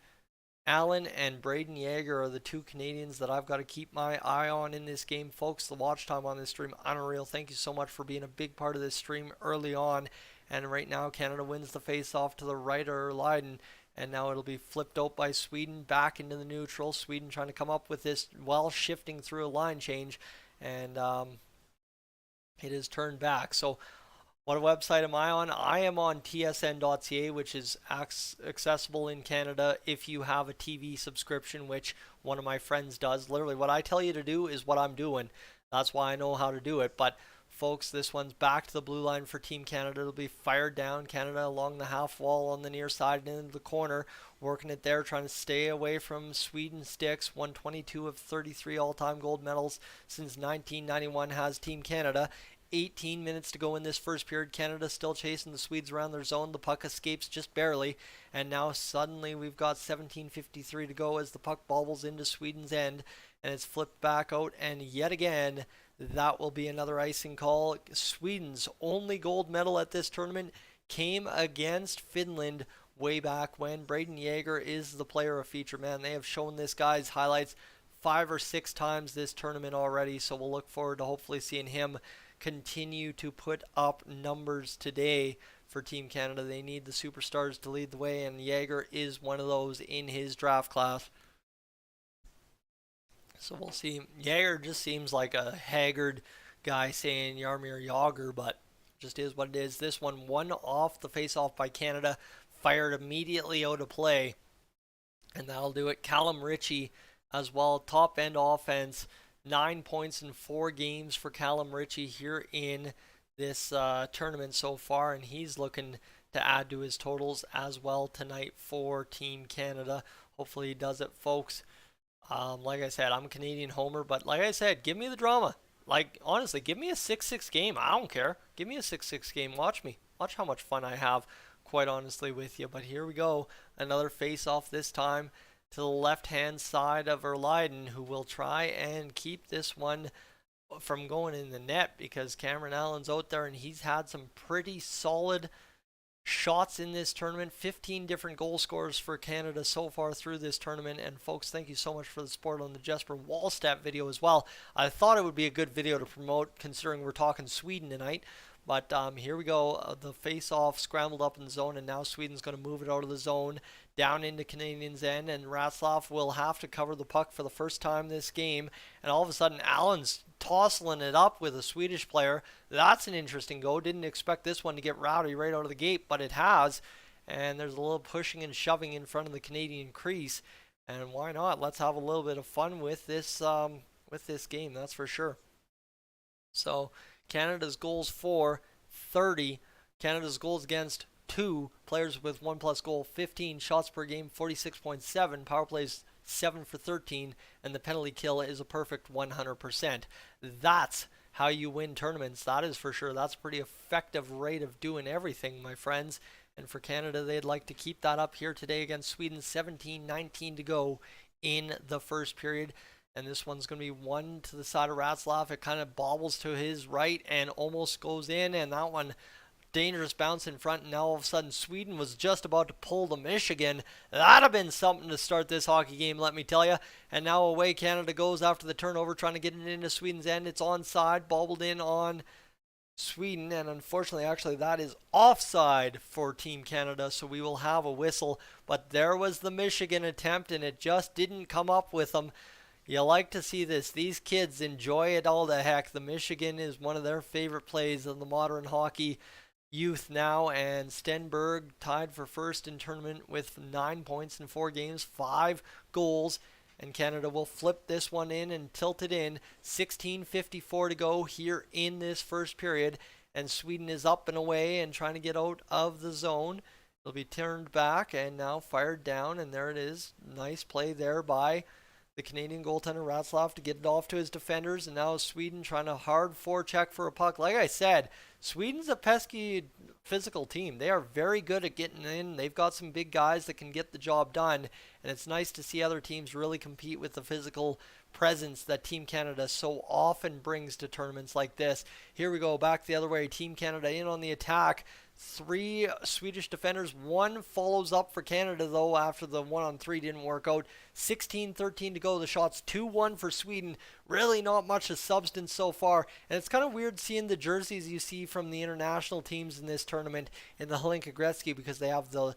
Allen and Braden Yeager are the 2 Canadians that I've got to keep my eye on in this game. Folks, the watch time on this stream, unreal. Thank you so much for being a big part of this stream early on. And right now, Canada wins the face-off to the right of Leiden. And now it'll be flipped out by Sweden back into the neutral. Sweden trying to come up with this while shifting through a line change. And it is turned back. So What website am I on? I am on tsn.ca, which is accessible in Canada if you have a TV subscription, which one of my friends does. Literally, what I tell you to do is what I'm doing. That's why I know how to do it. But folks, this one's back to the blue line for Team Canada. It'll be fired down. Canada along the half wall on the near side and into the corner, working it there, trying to stay away from Sweden sticks. 122 of 33 all-time gold medals since 1991 has Team Canada. 18 minutes to go in this first period. Canada still chasing the Swedes around their zone. The puck escapes just barely. And now suddenly we've got 17:53 to go as the puck bobbles into Sweden's end. And it's flipped back out. And yet again, that will be another icing call. Sweden's only gold medal at this tournament came against Finland way back when. Braden Yager is the player of feature, man. They have shown this guy's highlights 5 or 6 times this tournament already. So we'll look forward to hopefully seeing him continue to put up numbers today for Team Canada. They need the superstars to lead the way, and Yager is one of those in his draft class. So we'll see. Yager just seems like a haggard guy saying Yarmir Yager, but just is what it is. This one off the face-off by Canada, fired immediately out of play, and that'll do it. Callum Ritchie as well, top-end offense. 9 points in 4 games for Callum Ritchie here in this tournament so far, and he's looking to add to his totals as well tonight for Team Canada. Hopefully he does it, folks. Like I said, I'm a Canadian homer, but like I said, give me the drama. Like, honestly, give me a 6-6 game. I don't care. Give me a 6-6 game. Watch me. Watch how much fun I have, quite honestly, with you. But here we go. Another face-off this time to the left-hand side of Erleiden, who will try and keep this one from going in the net because Cameron Allen's out there and he's had some pretty solid shots in this tournament. 15 different goal scorers for Canada so far through this tournament. And folks, thank you so much for the support on the Jesper Wallstat video as well. I thought it would be a good video to promote considering we're talking Sweden tonight. But here we go. The face-off scrambled up in the zone, and now Sweden's going to move it out of the zone down into Canadians' end, and Ratzlaff will have to cover the puck for the first time this game. And all of a sudden, Allen's tossing it up with a Swedish player. That's an interesting go. Didn't expect this one to get rowdy right out of the gate, but it has. And there's a little pushing and shoving in front of the Canadian crease. And why not? Let's have a little bit of fun with this game. That's for sure. So Canada's goals for 30. Canada's goals against 2. Players with 1+ goal, 15 shots per game, 46.7. Power plays 7 for 13, and the penalty kill is a perfect 100%. That's how you win tournaments. That is for sure. That's a pretty effective rate of doing everything, my friends. And for Canada, they'd like to keep that up here today against Sweden. 17:19 to go in the first period. And this one's going to be one to the side of Ratzlaff. It kind of bobbles to his right and almost goes in. And that one, dangerous bounce in front. And now all of a sudden, Sweden was just about to pull the Michigan. That'd have been something to start this hockey game, let me tell you. And now away Canada goes after the turnover, trying to get it into Sweden's end. It's onside, bobbled in on Sweden. And unfortunately, actually, that is offside for Team Canada. So we will have a whistle. But there was the Michigan attempt, and it just didn't come up with them. You like to see this. These kids enjoy it all the heck. The Michigan is one of their favorite plays of the modern hockey youth now, and Stenberg tied for first in tournament with 9 points in 4 games, 5 goals, and Canada will flip this one in and tilt it in. 16:54 to go here in this first period, and Sweden is up and away and trying to get out of the zone. It'll be turned back and now fired down, and there it is. Nice play there by the Canadian goaltender Ratzlaff to get it off to his defenders, and now Sweden trying to hard forecheck for a puck. Like I said, Sweden's a pesky physical team. They are very good at getting in. They've got some big guys that can get the job done, and it's nice to see other teams really compete with the physical presence that Team Canada so often brings to tournaments like this. Here we go, back the other way. Team Canada in on the attack. 3 Swedish defenders. 1 follows up for Canada, though, after the 1-on-3 didn't work out. 16:13 to go. The shots 2-1 for Sweden. Really not much of substance so far. And it's kind of weird seeing the jerseys you see from the international teams in this tournament in the Hlinka Gretzky, because they have the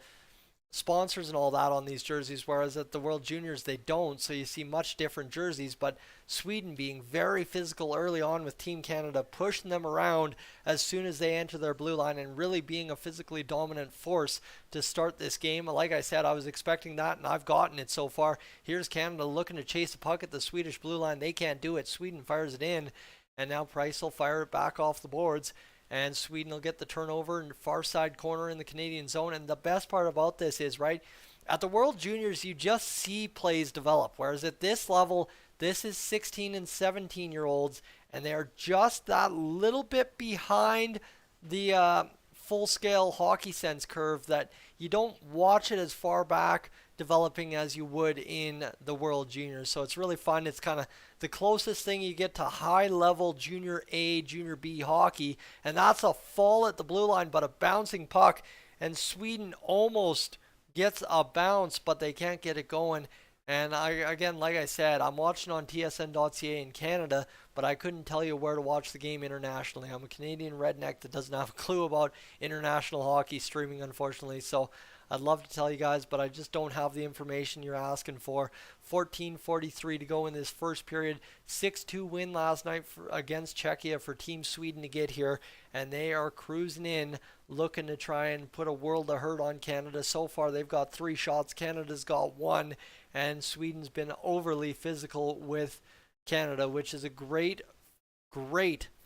sponsors and all that on these jerseys, whereas at the World Juniors they don't. So you see much different jerseys. But Sweden being very physical early on with Team Canada, pushing them around as soon as they enter their blue line, and really being a physically dominant force to start this game. Like I said, I was expecting that, and I've gotten it so far. Here's Canada looking to chase the puck at the Swedish blue line. They can't do it. Sweden fires it in, and now Price will fire it back off the boards. And Sweden will get the turnover in the far side corner in the Canadian zone. And the best part about this is, right, at the World Juniors, you just see plays develop. Whereas at this level, this is 16 and 17-year-olds, and they're just that little bit behind the full-scale hockey sense curve that you don't watch it as far back developing as you would in the World Juniors. So it's really fun. It's kind of the closest thing you get to high-level Junior A, Junior B hockey, and that's a fall at the blue line, but a bouncing puck, and Sweden almost gets a bounce, but they can't get it going. And again, like I said, I'm watching on tsn.ca in Canada, but I couldn't tell you where to watch the game internationally. I'm a Canadian redneck that doesn't have a clue about international hockey streaming, unfortunately. So I'd love to tell you guys, but I just don't have the information you're asking for. 14:43 to go in this first period. 6-2 win last night against Czechia for Team Sweden to get here, and they are cruising in, looking to try and put a world of hurt on Canada. So far, they've got 3 shots. Canada's got 1, and Sweden's been overly physical with Canada, which is a great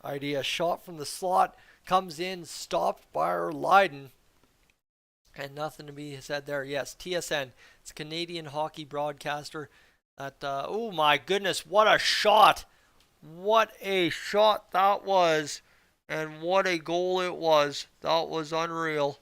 idea. Shot from the slot comes in, stopped by Leiden. And nothing to be said there. Yes, TSN. It's a Canadian hockey broadcaster. Oh my goodness, what a shot! What a shot that was. And what a goal it was. That was unreal.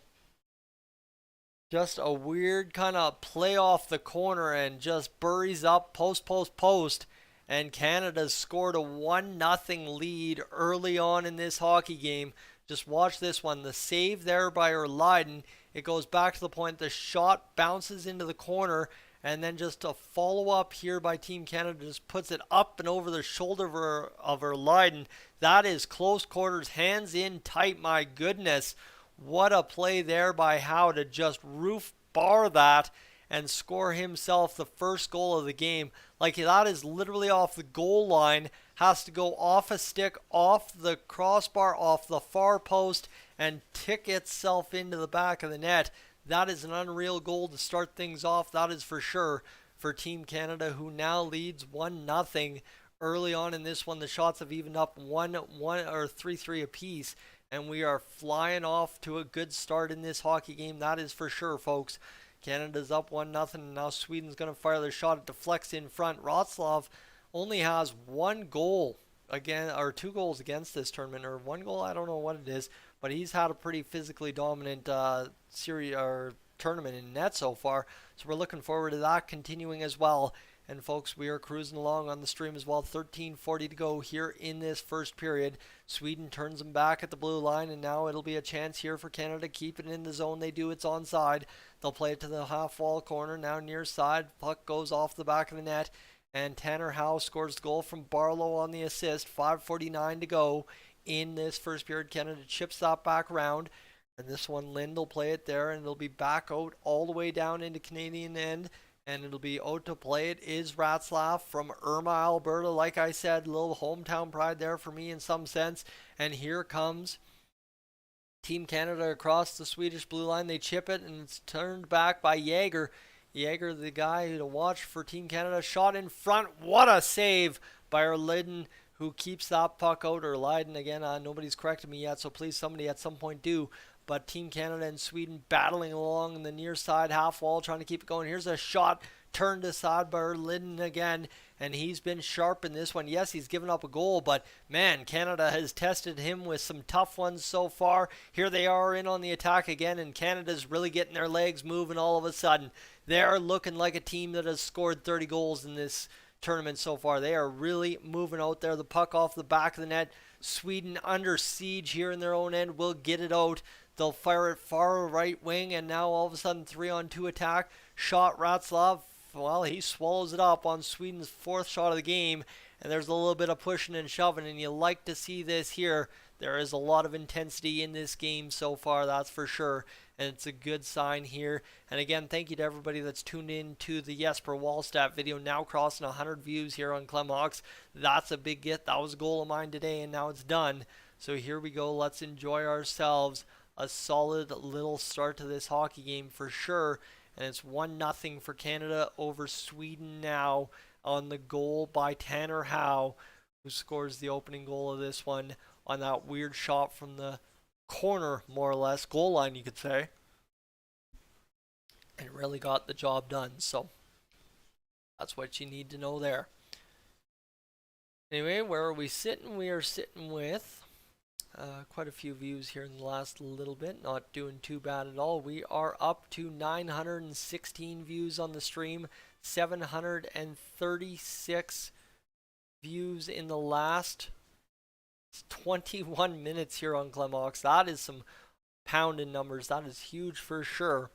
Just a weird kind of play off the corner and just buries up post. And Canada's scored a 1-0 lead early on in this hockey game. Just watch this one. The save there by Leiden. It goes back to the point. The shot bounces into the corner, and then just a follow-up here by Team Canada just puts it up and over the shoulder of Leiden. That is close quarters, hands in tight. My goodness, what a play there by Howe to just roof bar that and score himself the first goal of the game. Like, that is literally off the goal line, has to go off a stick, off the crossbar, off the far post, and tick itself into the back of the net. That is an unreal goal to start things off, that is for sure, for Team Canada, who now leads 1-0 early on in this one. The shots have evened up 1-1 or 3-3 apiece, and we are flying off to a good start in this hockey game, that is for sure, folks. Canada's up 1-0, and now Sweden's going to fire their shot. It deflects in front. Wroclaw only has 1 goal again, or 2 goals against this tournament, or 1 goal, I don't know what it is, but he's had a pretty physically dominant series or tournament in net so far. So we're looking forward to that continuing as well. And folks, we are cruising along on the stream as well. 13:40 to go here in this first period. Sweden turns them back at the blue line, and now it'll be a chance here for Canada to keep it in the zone. They do. It's onside. They'll play it to the half wall corner. Now near side. Puck goes off the back of the net, and Tanner Howe scores the goal from Barlow on the assist. 5:49 to go in this first period. Canada chips that back around, and this one Lind will play it there, and it'll be back out all the way down into Canadian end. And it'll be out to play it is Ratzlaff from Irma, Alberta. Like I said, a little hometown pride there for me in some sense. And here comes Team Canada across the Swedish blue line. They chip it, and it's turned back by Jaeger. Jaeger, the guy to watch for Team Canada. Shot in front. What a save by Leiden, who keeps that puck out. Or Leiden, again, nobody's corrected me yet, so please somebody at some point do. But Team Canada and Sweden battling along the near side half wall, trying to keep it going. Here's a shot turned aside by Linden again, and he's been sharp in this one. Yes, he's given up a goal, but man, Canada has tested him with some tough ones so far. Here they are in on the attack again, and Canada's really getting their legs moving all of a sudden. They are looking like a team that has scored 30 goals in this tournament so far. They are really moving out there. The puck off the back of the net. Sweden under siege here in their own end will get it out. They'll fire it far right wing, and now all of a sudden 3-on-2 attack. Shot Ratzlaff. Well, he swallows it up on Sweden's 4th shot of the game, and there's a little bit of pushing and shoving, and you like to see this here. There is a lot of intensity in this game so far, that's for sure, and it's a good sign here. And again, thank you to everybody that's tuned in to the Jesper Wallstat video, now crossing 100 views here on Clemhawks. That's a big get. That was a goal of mine today, and now it's done. So here we go. Let's enjoy ourselves a solid little start to this hockey game for sure. And it's 1-0 for Canada over Sweden now on the goal by Tanner Howe, who scores the opening goal of this one on that weird shot from the corner, more or less, goal line, you could say. And it really got the job done. So that's what you need to know there. Anyway, where are we sitting? We are sitting with quite a few views here in the last little bit. Not doing too bad at all. We are up to 916 views on the stream. 736 views in the last 21 minutes here on Clemhawks. That is some pounding numbers. That is huge for sure.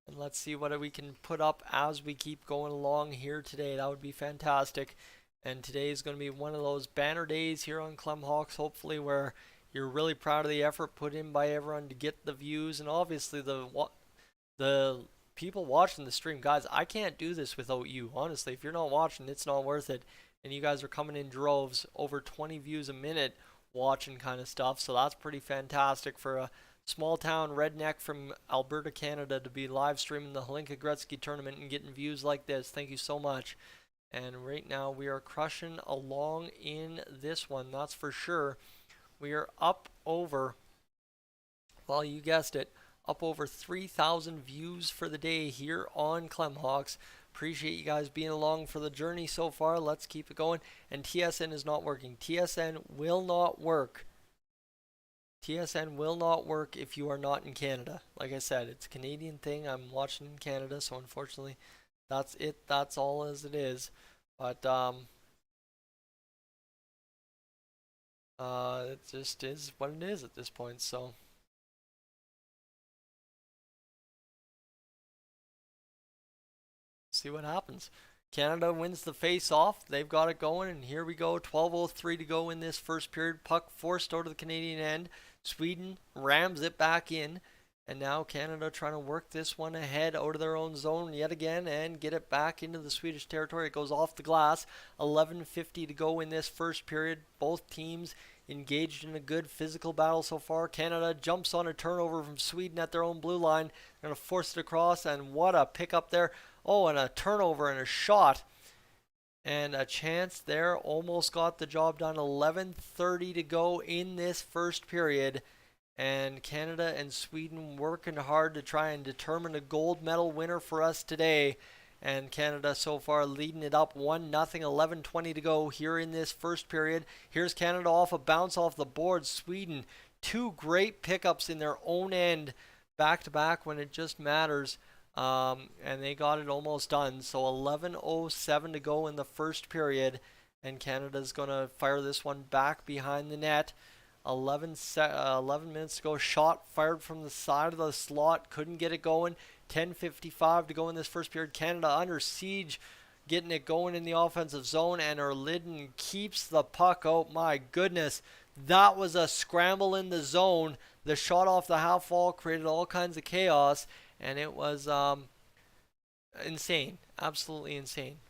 And let's see what we can put up as we keep going along here today. That would be fantastic. And today is going to be one of those banner days here on Clemhawks, hopefully, where you're really proud of the effort put in by everyone to get the views, and obviously the people watching the stream. Guys, I can't do this without you. Honestly, if you're not watching, it's not worth it. And you guys are coming in droves, over 20 views a minute watching kind of stuff. So that's pretty fantastic for a small town redneck from Alberta, Canada, to be live streaming the Hlinka Gretzky tournament and getting views like this. Thank you so much. And right now we are crushing along in this one, that's for sure. We are up over, well, you guessed it, up over 3,000 views for the day here on Clemhawks. Appreciate you guys being along for the journey so far. Let's keep it going. And TSN is not working. TSN will not work. TSN will not work if you are not in Canada. Like I said, it's a Canadian thing. I'm watching in Canada, so unfortunately, that's it. That's all as it is. But it just is what it is at this point. So see what happens. Canada wins the face-off. They've got it going, and here we go. 12:03 to go in this first period. Puck forced out to the Canadian end. Sweden rams it back in, and now Canada trying to work this one ahead out of their own zone yet again and get it back into the Swedish territory. It goes off the glass. 11:50 to go in this first period. Both teams engaged in a good physical battle so far. Canada jumps on a turnover from Sweden at their own blue line. They're going to force it across, and what a pickup there. Oh, and a turnover and a shot. And a chance there. Almost got the job done. 11:30 to go in this first period. And Canada and Sweden working hard to try and determine a gold medal winner for us today. And Canada so far leading it up 1-0, 11:20 to go here in this first period. Here's Canada off a bounce off the board. Sweden, two great pickups in their own end, back to back when it just matters. And they got it almost done. So 11:07 to go in the first period. And Canada's going to fire this one back behind the net. 11 minutes to go. Shot fired from the side of the slot. Couldn't get it going. 10:55 to go in this first period. Canada under siege, getting it going in the offensive zone, and Erliden keeps the puck out. My goodness, that was a scramble in the zone. The shot off the half wall created all kinds of chaos, and it was insane. Absolutely insane.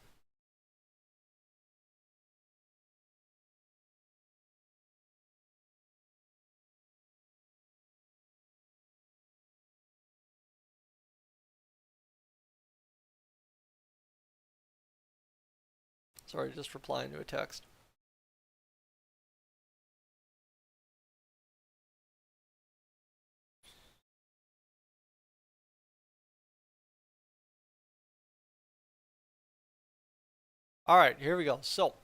Sorry, just replying to a text. All right, here we go. So,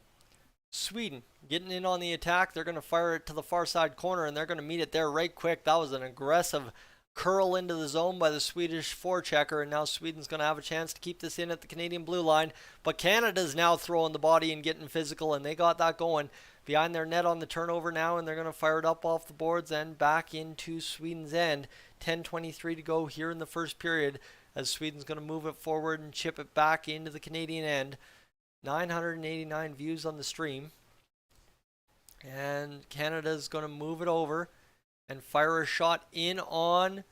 Sweden getting in on the attack. They're going to fire it to the far side corner, and they're going to meet it there right quick. That was an aggressive curl into the zone by the Swedish forechecker, and now Sweden's going to have a chance to keep this in at the Canadian blue line. But Canada's now throwing the body and getting physical, and they got that going behind their net on the turnover now, and they're going to fire it up off the boards and back into Sweden's end. 10:23 to go here in the first period, as Sweden's going to move it forward and chip it back into the Canadian end. 989 views on the stream. And Canada's going to move it over and fire a shot in on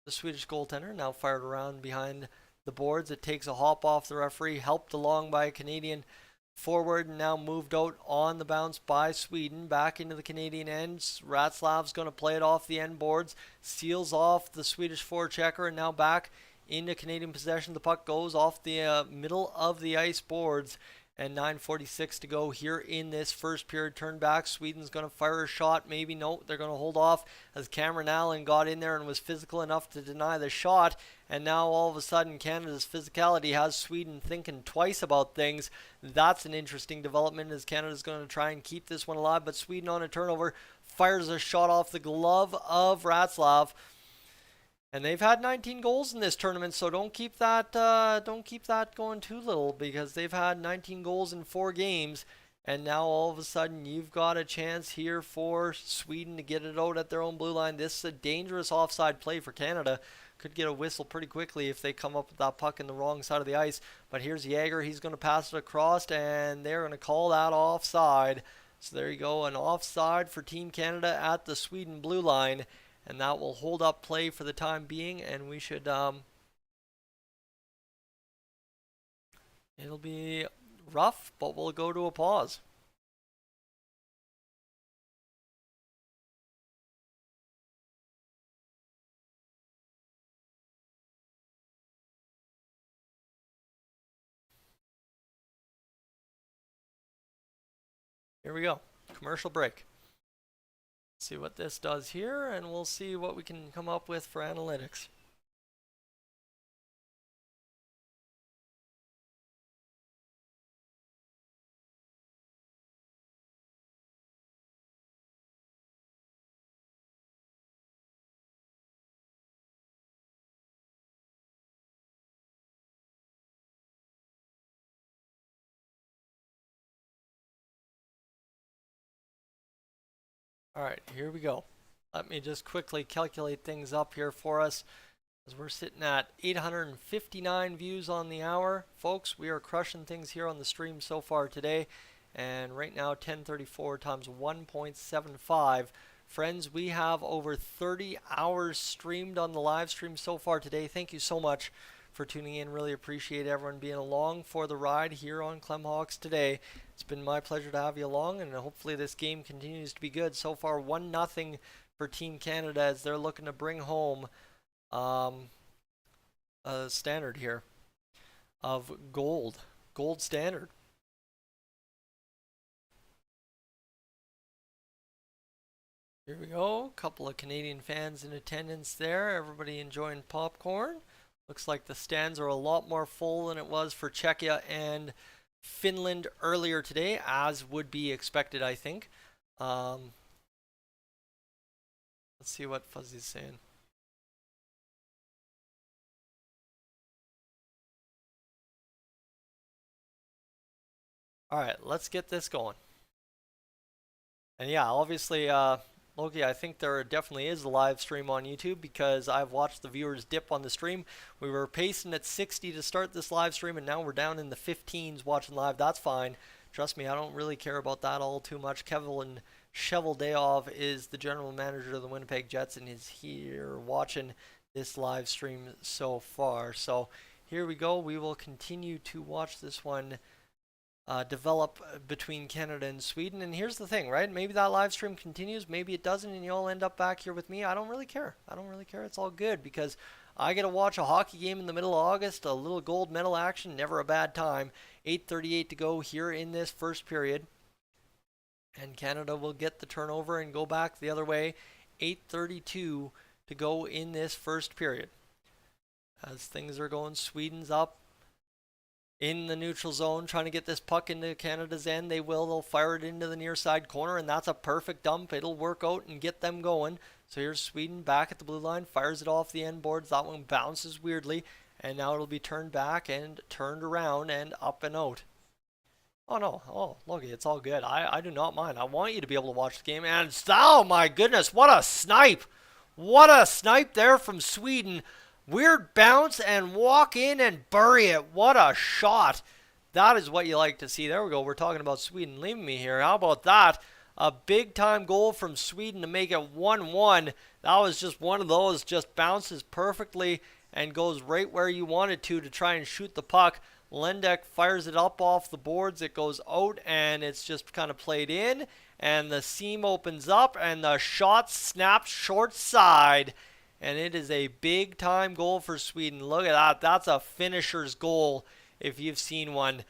the Swedish goaltender. Now fired around behind the boards. It takes a hop off the referee, helped along by a Canadian forward, and now moved out on the bounce by Sweden. Back into the Canadian ends. Ratslav's going to play it off the end boards. Seals off the Swedish forechecker, and now back into Canadian possession. The puck goes off the middle of the ice boards. And 9:46 to go here in this first period. Turn back. Sweden's going to fire a shot. Maybe no. They're going to hold off as Cameron Allen got in there and was physical enough to deny the shot. And now all of a sudden Canada's physicality has Sweden thinking twice about things. That's an interesting development as Canada's going to try and keep this one alive. But Sweden on a turnover fires a shot off the glove of Ratslav. And they've had 19 goals in this tournament, so don't keep that going too little, because they've had 19 goals in 4 games, and now all of a sudden you've got a chance here for Sweden to get it out at their own blue line. This is a dangerous offside play for Canada. Could get a whistle pretty quickly if they come up with that puck in the wrong side of the ice. But here's Jagger. He's going to pass it across, and they're going to call that offside. So there you go, an offside for Team Canada at the Sweden blue line. And that will hold up play for the time being, and we should, it'll be rough, but we'll go to a pause. Here we go, commercial break. See what this does here, and we'll see what we can come up with for analytics. All right, here we go. Let me just quickly calculate things up here for us, as we're sitting at 859 views on the hour. Folks, we are crushing things here on the stream so far today. And right now, 1034 times 1.75. Friends, we have over 30 hours streamed on the live stream so far today. Thank you so much for tuning in. Really appreciate everyone being along for the ride here on Clemhawks today. It's been my pleasure to have you along, and hopefully this game continues to be good. So far, 1-0 for Team Canada as they're looking to bring home a standard here of gold standard. Here we go, a couple of Canadian fans in attendance there, everybody enjoying popcorn. Looks like the stands are a lot more full than it was for Czechia and Finland earlier today, as would be expected, I think. Let's see what Fuzzy's saying. All right, let's get this going. And yeah, obviously, Loki, I think there definitely is a live stream on YouTube, because I've watched the viewers dip on the stream. We were pacing at 60 to start this live stream, and now we're down in the 15s watching live. That's fine. Trust me, I don't really care about that all too much. Kevin Cheveldayoff is the general manager of the Winnipeg Jets, and is here watching this live stream so far. So here we go. We will continue to watch this one develop between Canada and Sweden. And here's the thing, right? Maybe that live stream continues, maybe it doesn't, and you all end up back here with me. I don't really care. It's all good, because I get to watch a hockey game in the middle of August, a little gold medal action, never a bad time. 8:38 to go here in this first period. And Canada will get the turnover and go back the other way. 8:32 to go in this first period. As things are going, Sweden's up in the neutral zone, trying to get this puck into Canada's end. They'll fire it into the near side corner, and that's a perfect dump. It'll work out and get them going. So here's Sweden back at the blue line, fires it off the end boards. That one bounces weirdly, and now it'll be turned back and turned around and up and out. Oh no, oh look, it's all good. I do not mind. I want you to be able to watch the game. And oh my goodness, what a snipe! What a snipe there from Sweden. Weird bounce and walk in and bury it. What a shot. That is what you like to see. There we go. We're talking about Sweden leaving me here. How about that? A big time goal from Sweden to make it 1-1. That was just one of those, just bounces perfectly and goes right where you want it to try and shoot the puck. Lindek fires it up off the boards. It goes out and it's just kind of played in. And the seam opens up and the shot snaps short side. And it is a big time goal for Sweden. Look at that. That's a finisher's goal if you've seen one.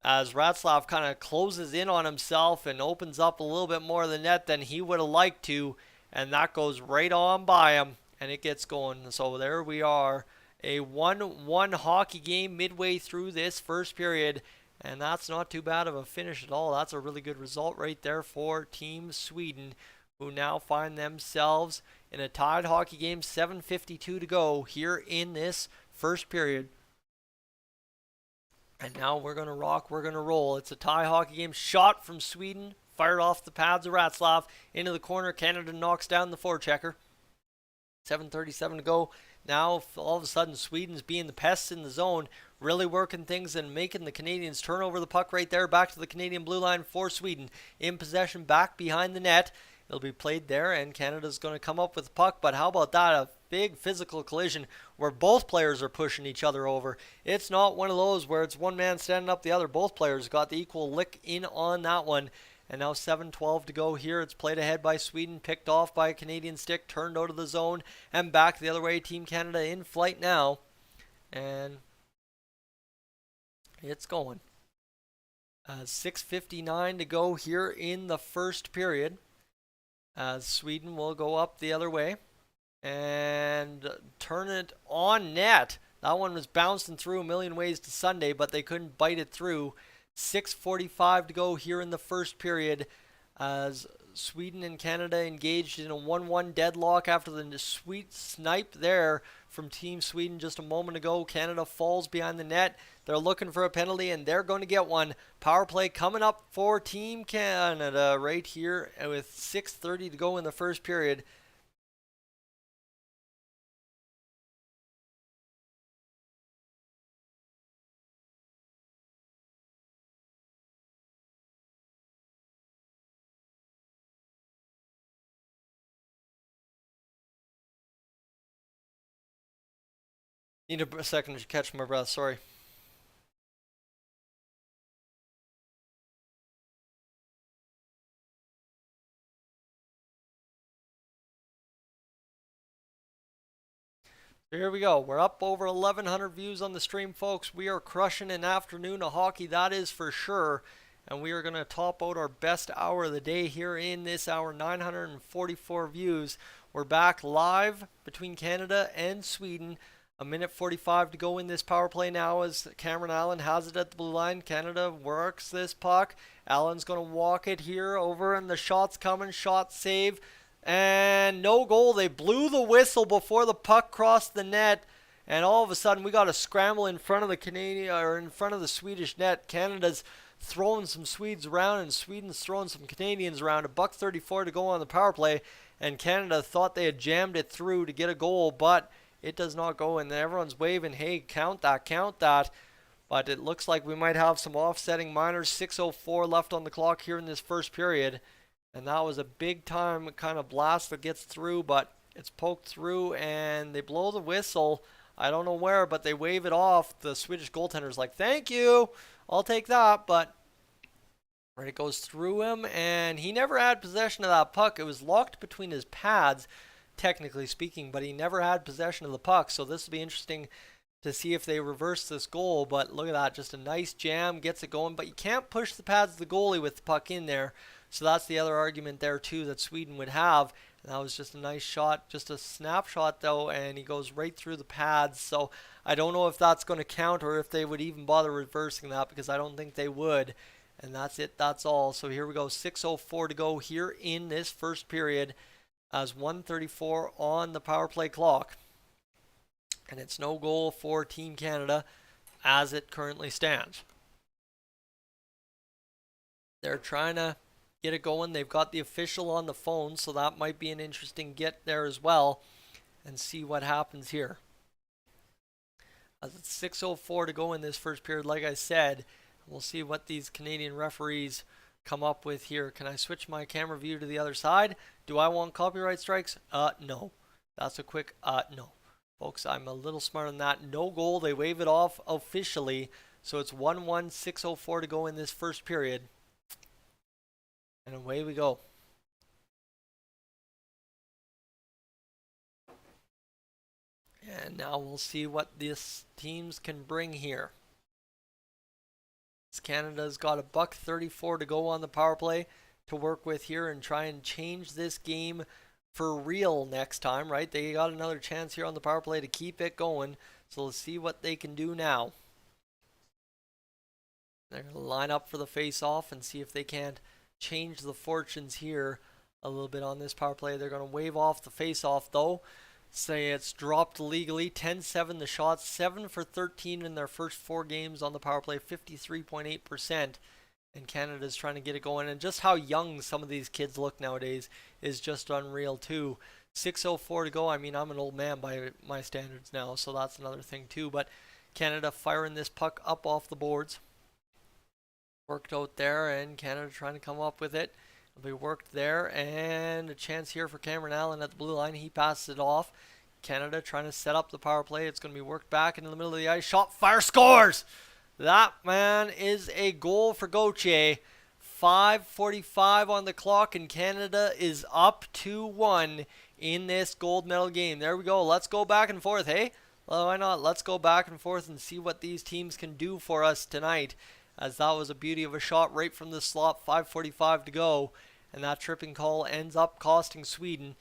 As Ratzlaff kind of closes in on himself and opens up a little bit more of the net than he would have liked to. And that goes right on by him. And it gets going. So there we are. A 1-1 hockey game midway through this first period. And that's not too bad of a finish at all. That's a really good result right there for Team Sweden, who now find themselves in a tied hockey game. 7:52 to go here in this first period. And now we're going to rock, we're going to roll. It's a tie hockey game. Shot from Sweden, fired off the pads of Ratzlaff into the corner. Canada knocks down the forechecker. 7:37 to go. Now, all of a sudden, Sweden's being the pests in the zone, really working things and making the Canadians turn over the puck right there. Back to the Canadian blue line for Sweden. In possession, back behind the net. It'll be played there, and Canada's going to come up with the puck. But how about that? A big physical collision where both players are pushing each other over. It's not one of those where it's one man standing up the other. Both players got the equal lick in on that one. And now 7:12 to go here. It's played ahead by Sweden, picked off by a Canadian stick, turned out of the zone, and back the other way. Team Canada in flight now. And it's going. 6:59 to go here in the first period. Sweden will go up the other way and turn it on net. That one was bouncing through a million ways to Sunday, but they couldn't bite it through. 6:45 to go here in the first period as Sweden and Canada engaged in a 1-1 deadlock after the sweet snipe there from Team Sweden just a moment ago. Canada falls behind the net. They're looking for a penalty, and they're going to get one. Power play coming up for Team Canada right here with 6:30 to go in the first period. Need a second to catch my breath, sorry. Here we go. We're up over 1,100 views on the stream, folks. We are crushing an afternoon of hockey, that is for sure. And we are going to top out our best hour of the day here in this hour, 944 views. We're back live between Canada and Sweden. A minute 45 to go in this power play now as Cameron Allen has it at the blue line. Canada works this puck. Allen's going to walk it here over, and the shot's coming. Shot save. And no goal. They blew the whistle before the puck crossed the net. And all of a sudden, we got a scramble in front of the Canadian, or in front of the Swedish net. Canada's throwing some Swedes around, and Sweden's throwing some Canadians around. $1:34 to go on the power play. And Canada thought they had jammed it through to get a goal, but it does not go, and everyone's waving, hey, count that, count that. But it looks like we might have some offsetting minors. 6:04 left on the clock here in this first period. And that was a big time kind of blast that gets through, but it's poked through, and they blow the whistle. I don't know where, but they wave it off. The Swedish goaltender's like, thank you, I'll take that. But right, it goes through him, and he never had possession of that puck. It was locked between his pads, technically speaking, but he never had possession of the puck. So this will be interesting to see if they reverse this goal. But look at that, just a nice jam, gets it going. But you can't push the pads of the goalie with the puck in there. So that's the other argument there too that Sweden would have. And that was just a nice shot, just a snapshot though, and he goes right through the pads. So I don't know if that's going to count or if they would even bother reversing that, because I don't think they would. And that's it, that's all. So here we go, 6:04 to go here in this first period as 1:34 on the power play clock. And it's no goal for Team Canada as it currently stands. They're trying to get it going. They've got the official on the phone, so that might be an interesting get there as well, and see what happens here. As it's 6:04 to go in this first period, like I said, We'll see what these Canadian referees come up with here. Can I switch my camera view to the other side? Do I want copyright strikes? No. That's a quick no. Folks, I'm a little smarter than that. No goal. They wave it off officially. So it's 1-1, 6:04 to go in this first period. And away we go. And now we'll see what these teams can bring here. Canada's got $1:34 to go on the power play to work with here and try and change this game for real next time, right? They got another chance here on the power play to keep it going. So let's see what they can do now. They're going to line up for the face-off and see if they can't change the fortunes here a little bit on this power play. They're going to wave off the face-off though. Say it's dropped legally. 10-7 the shots, 7 for 13 in their first 4 games on the power play, 53.8%. And Canada's trying to get it going. And just how young some of these kids look nowadays is just unreal too. 6:04 to go. I mean, I'm an old man by my standards now, so that's another thing too. But Canada firing this puck up off the boards. Worked out there, and Canada trying to come up with it. It'll be worked there, and a chance here for Cameron Allen at the blue line. He passes it off. Canada trying to set up the power play. It's going to be worked back into the middle of the ice. Shot, fire, scores! That, man, is a goal for Gauthier. 5:45 on the clock, and Canada is up 2-1 in this gold medal game. There we go. Let's go back and forth, hey? Well, why not? Let's go back and forth and see what these teams can do for us tonight, as that was a beauty of a shot right from the slot. 5:45 to go, and that tripping call ends up costing Sweden,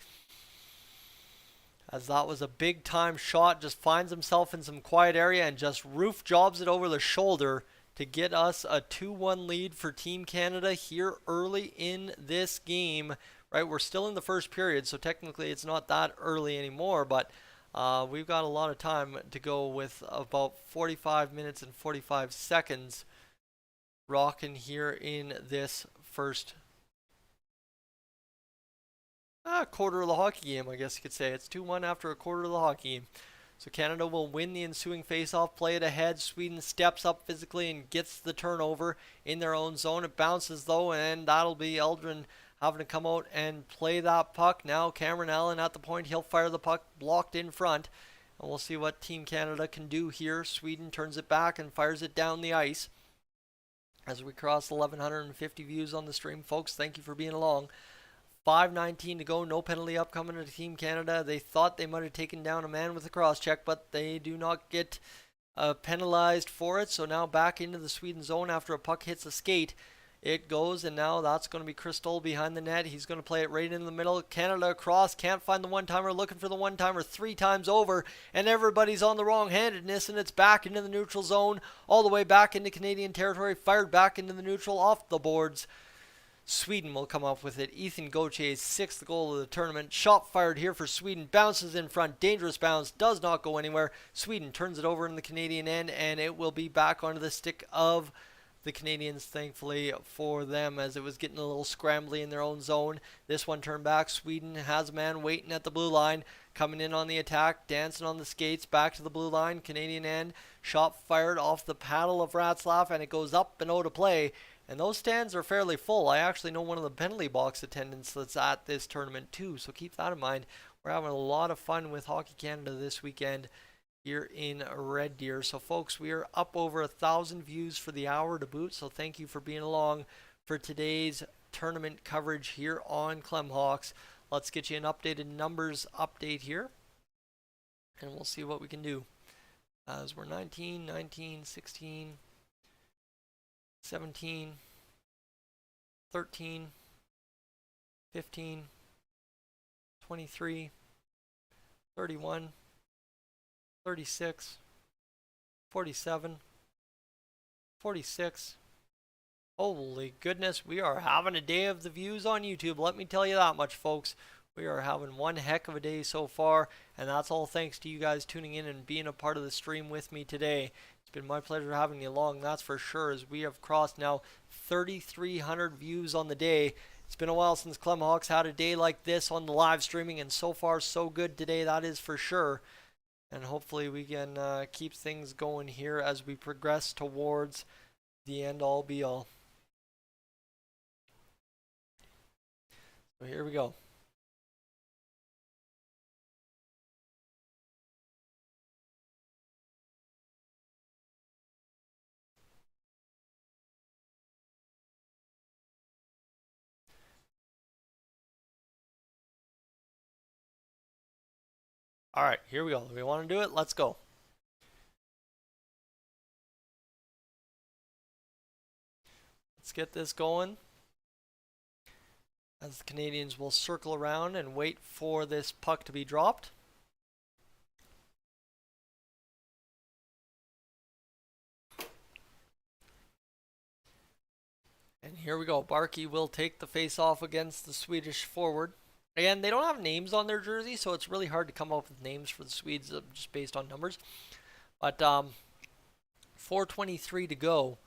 as that was a big time shot. Just finds himself in some quiet area and just roof jobs it over the shoulder to get us a 2-1 lead for Team Canada here early in this game. Right, we're still in the first period, so technically it's not that early anymore, but we've got a lot of time to go with about 45 minutes and 45 seconds rocking here in this first quarter of the hockey game, I guess you could say. It's 2-1 after a quarter of the hockey game. So Canada will win the ensuing faceoff, play it ahead. Sweden steps up physically and gets the turnover in their own zone. It bounces though, and that'll be Eldrin having to come out and play that puck. Now Cameron Allen at the point. He'll fire the puck blocked in front. And we'll see what Team Canada can do here. Sweden turns it back and fires it down the ice. As we cross 1,150 views on the stream, folks, thank you for being along. 5:19 to go, no penalty upcoming to Team Canada. They thought they might have taken down a man with a cross check, but they do not get penalized for it. So now back into the Sweden zone after a puck hits a skate. It goes, and now that's going to be Crystal behind the net. He's going to play it right in the middle. Canada across, can't find the one-timer, looking for the one-timer 3 times over, and everybody's on the wrong-handedness, and it's back into the neutral zone, all the way back into Canadian territory, fired back into the neutral, off the boards. Sweden will come up with it. Ethan Gauthier's 6th goal of the tournament. Shot fired here for Sweden. Bounces in front. Dangerous bounce. Does not go anywhere. Sweden turns it over in the Canadian end, and it will be back onto the stick of the Canadians, thankfully for them, as it was getting a little scrambly in their own zone. This one turned back. Sweden has a man waiting at the blue line. Coming in on the attack. Dancing on the skates. Back to the blue line. Canadian end. Shot fired off the paddle of Ratzlaff, and it goes up and out of play. And those stands are fairly full. I actually know one of the penalty box attendants that's at this tournament too, so keep that in mind. We're having a lot of fun with Hockey Canada this weekend here in Red Deer. So folks, we are up over 1,000 views for the hour to boot, so thank you for being along for today's tournament coverage here on Clemhawks. Let's get you an updated numbers update here, and we'll see what we can do. As we're 19, 19, 16... 17, 13, 15, 23, 31, 36, 47, 46. Holy goodness, we are having a day of the views on YouTube. Let me tell you that much, folks. We are having one heck of a day so far, and that's all thanks to you guys tuning in and being a part of the stream with me today. It's been my pleasure having you along, that's for sure, as we have crossed now 3,300 views on the day. It's been a while since Clemhawks had a day like this on the live streaming, and so far so good today, that is for sure. And hopefully we can keep things going here as we progress towards the end all be all. So here we go. All right, here we go. We want to do it. Let's go. Let's get this going. As the Canadians will circle around and wait for this puck to be dropped. And here we go. Barkey will take the face-off against the Swedish forward. Again, they don't have names on their jersey, so it's really hard to come up with names for the Swedes just based on numbers. But 4:23 to go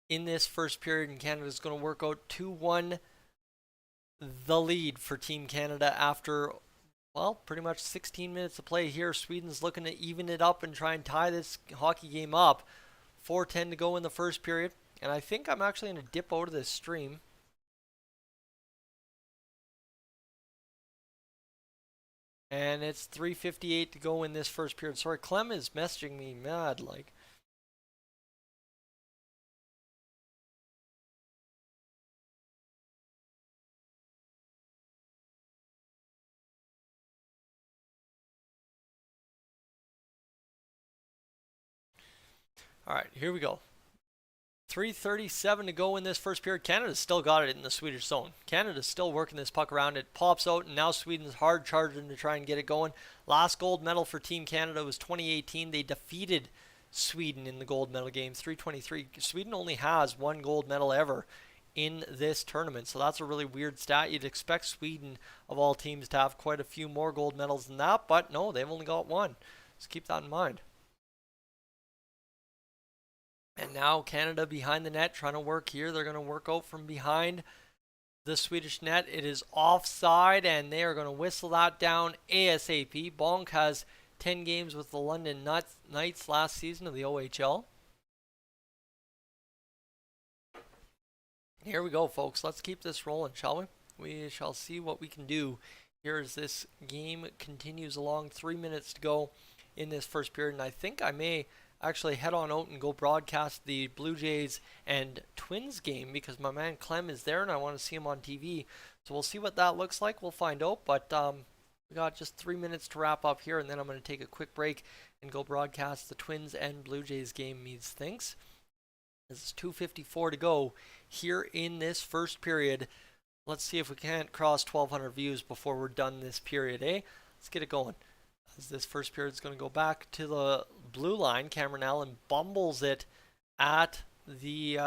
in this first period, and Canada's going to work out 2-1 the lead for Team Canada after, well, pretty much 16 minutes of play here. Sweden's looking to even it up and try and tie this hockey game up. 4:10 to go in the first period. And I think I'm actually going to dip out of this stream. And it's 3:58 to go in this first period. Sorry, Clem is messaging me mad like. All right, here we go. 3:37 to go in this first period. Canada's still got it in the Swedish zone. Canada's still working this puck around. It pops out, and now Sweden's hard charging to try and get it going. Last gold medal for Team Canada was 2018. They defeated Sweden in the gold medal game, 323. Sweden only has one gold medal ever in this tournament, so that's a really weird stat. You'd expect Sweden, of all teams, to have quite a few more gold medals than that, but no, they've only got one. So keep that in mind. And now Canada behind the net trying to work here. They're going to work out from behind the Swedish net. It is offside, and they are going to whistle that down ASAP. Bonk has 10 games with the London Knights last season of the OHL. Here we go, folks. Let's keep this rolling, shall we? We shall see what we can do here as this game continues along. 3 minutes to go in this first period, and I think I may actually head on out and go broadcast the Blue Jays and Twins game because my man Clem is there and I want to see him on TV. So we'll see what that looks like. We'll find out. But we got just 3 minutes to wrap up here, and then I'm going to take a quick break and go broadcast the Twins and Blue Jays game. Means things. This is 2:54 to go here in this first period. Let's see if we can't cross 1,200 views before we're done this period, eh? Let's get it going. As this first period is going to go back to the blue line, Cameron Allen bumbles it at the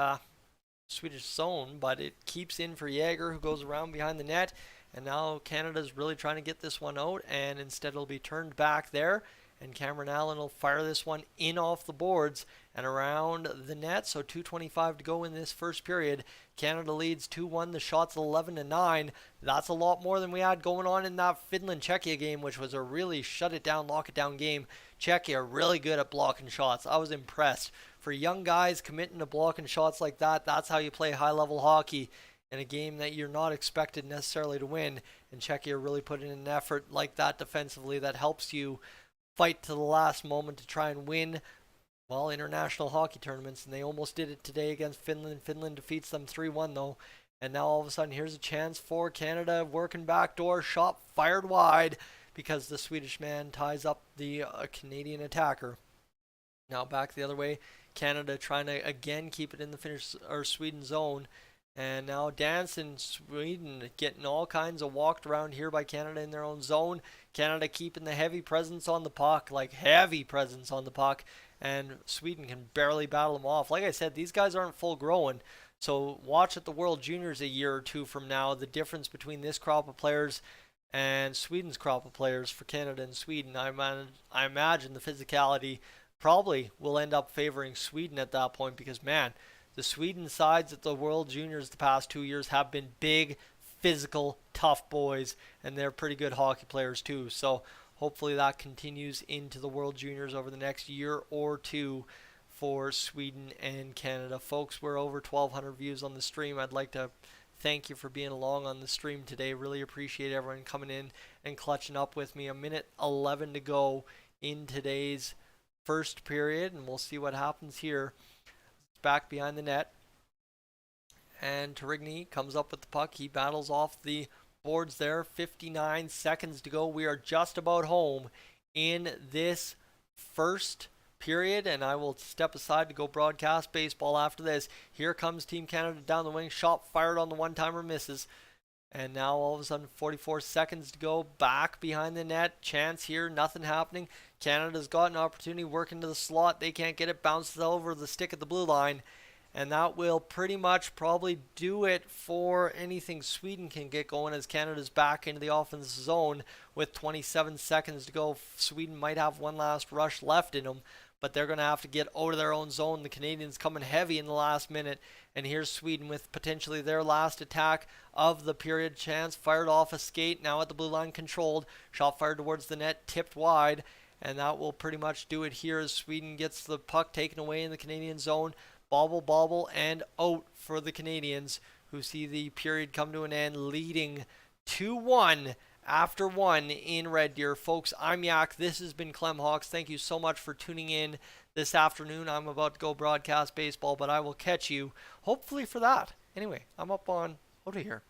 Swedish zone, but it keeps in for Jäger, who goes around behind the net. And now Canada's really trying to get this one out, and instead it'll be turned back there. And Cameron Allen will fire this one in off the boards and around the net. So 2:25 to go in this first period. Canada leads 2-1. The shot's 11-9. That's a lot more than we had going on in that Finland-Czechia game, which was a really shut it down, lock it down game. Czechia really good at blocking shots. I was impressed. For young guys committing to blocking shots like that, that's how you play high-level hockey in a game that you're not expected necessarily to win. And Czechia really put in an effort like that defensively that helps you fight to the last moment to try and win, well, international hockey tournaments, and they almost did it today against Finland. Finland defeats them 3-1 though, and now all of a sudden here's a chance for Canada, working backdoor, shot fired wide because the Swedish man ties up the Canadian attacker. Now back the other way, Canada trying to again keep it in the Finnish or Sweden zone. And now dancing Sweden getting all kinds of walked around here by Canada in their own zone. Canada keeping the heavy presence on the puck, like heavy presence on the puck. And Sweden can barely battle them off. Like I said, these guys aren't full grown. So watch at the World Juniors a year or two from now, the difference between this crop of players and Sweden's crop of players for Canada and Sweden. I imagine the physicality probably will end up favoring Sweden at that point because, man, the Sweden sides at the World Juniors the past 2 years have been big, physical, tough boys, and they're pretty good hockey players too. So hopefully that continues into the World Juniors over the next year or two for Sweden and Canada. Folks, we're over 1,200 views on the stream. I'd like to thank you for being along on the stream today. Really appreciate everyone coming in and clutching up with me. A minute 11 to go in today's first period, and we'll see what happens here. It's back behind the net, and Tarigny comes up with the puck. He battles off the boards there. 59 seconds to go. We are just about home in this first period, and I will step aside to go broadcast baseball after this. Here comes Team Canada down the wing. Shot fired on the one-timer, misses. And now all of a sudden 44 seconds to go, back behind the net. Chance here, nothing happening. Canada's got an opportunity, working to the slot. They can't get it, bounces over the stick at the blue line. And that will pretty much probably do it for anything Sweden can get going, as Canada's back into the offensive zone with 27 seconds to go. Sweden might have one last rush left in them, but they're going to have to get out of their own zone. The Canadians coming heavy in the last minute. And here's Sweden with potentially their last attack of the period. Chance fired off a skate, now at the blue line, controlled. Shot fired towards the net, tipped wide. And that will pretty much do it here as Sweden gets the puck taken away in the Canadian zone. Bobble, and out for the Canadians, who see the period come to an end, leading 2-1 after one in Red Deer. Folks, I'm Yak. This has been Clem Hawks. Thank you so much for tuning in this afternoon. I'm about to go broadcast baseball, but I will catch you hopefully for that. Anyway, I'm up on out of here.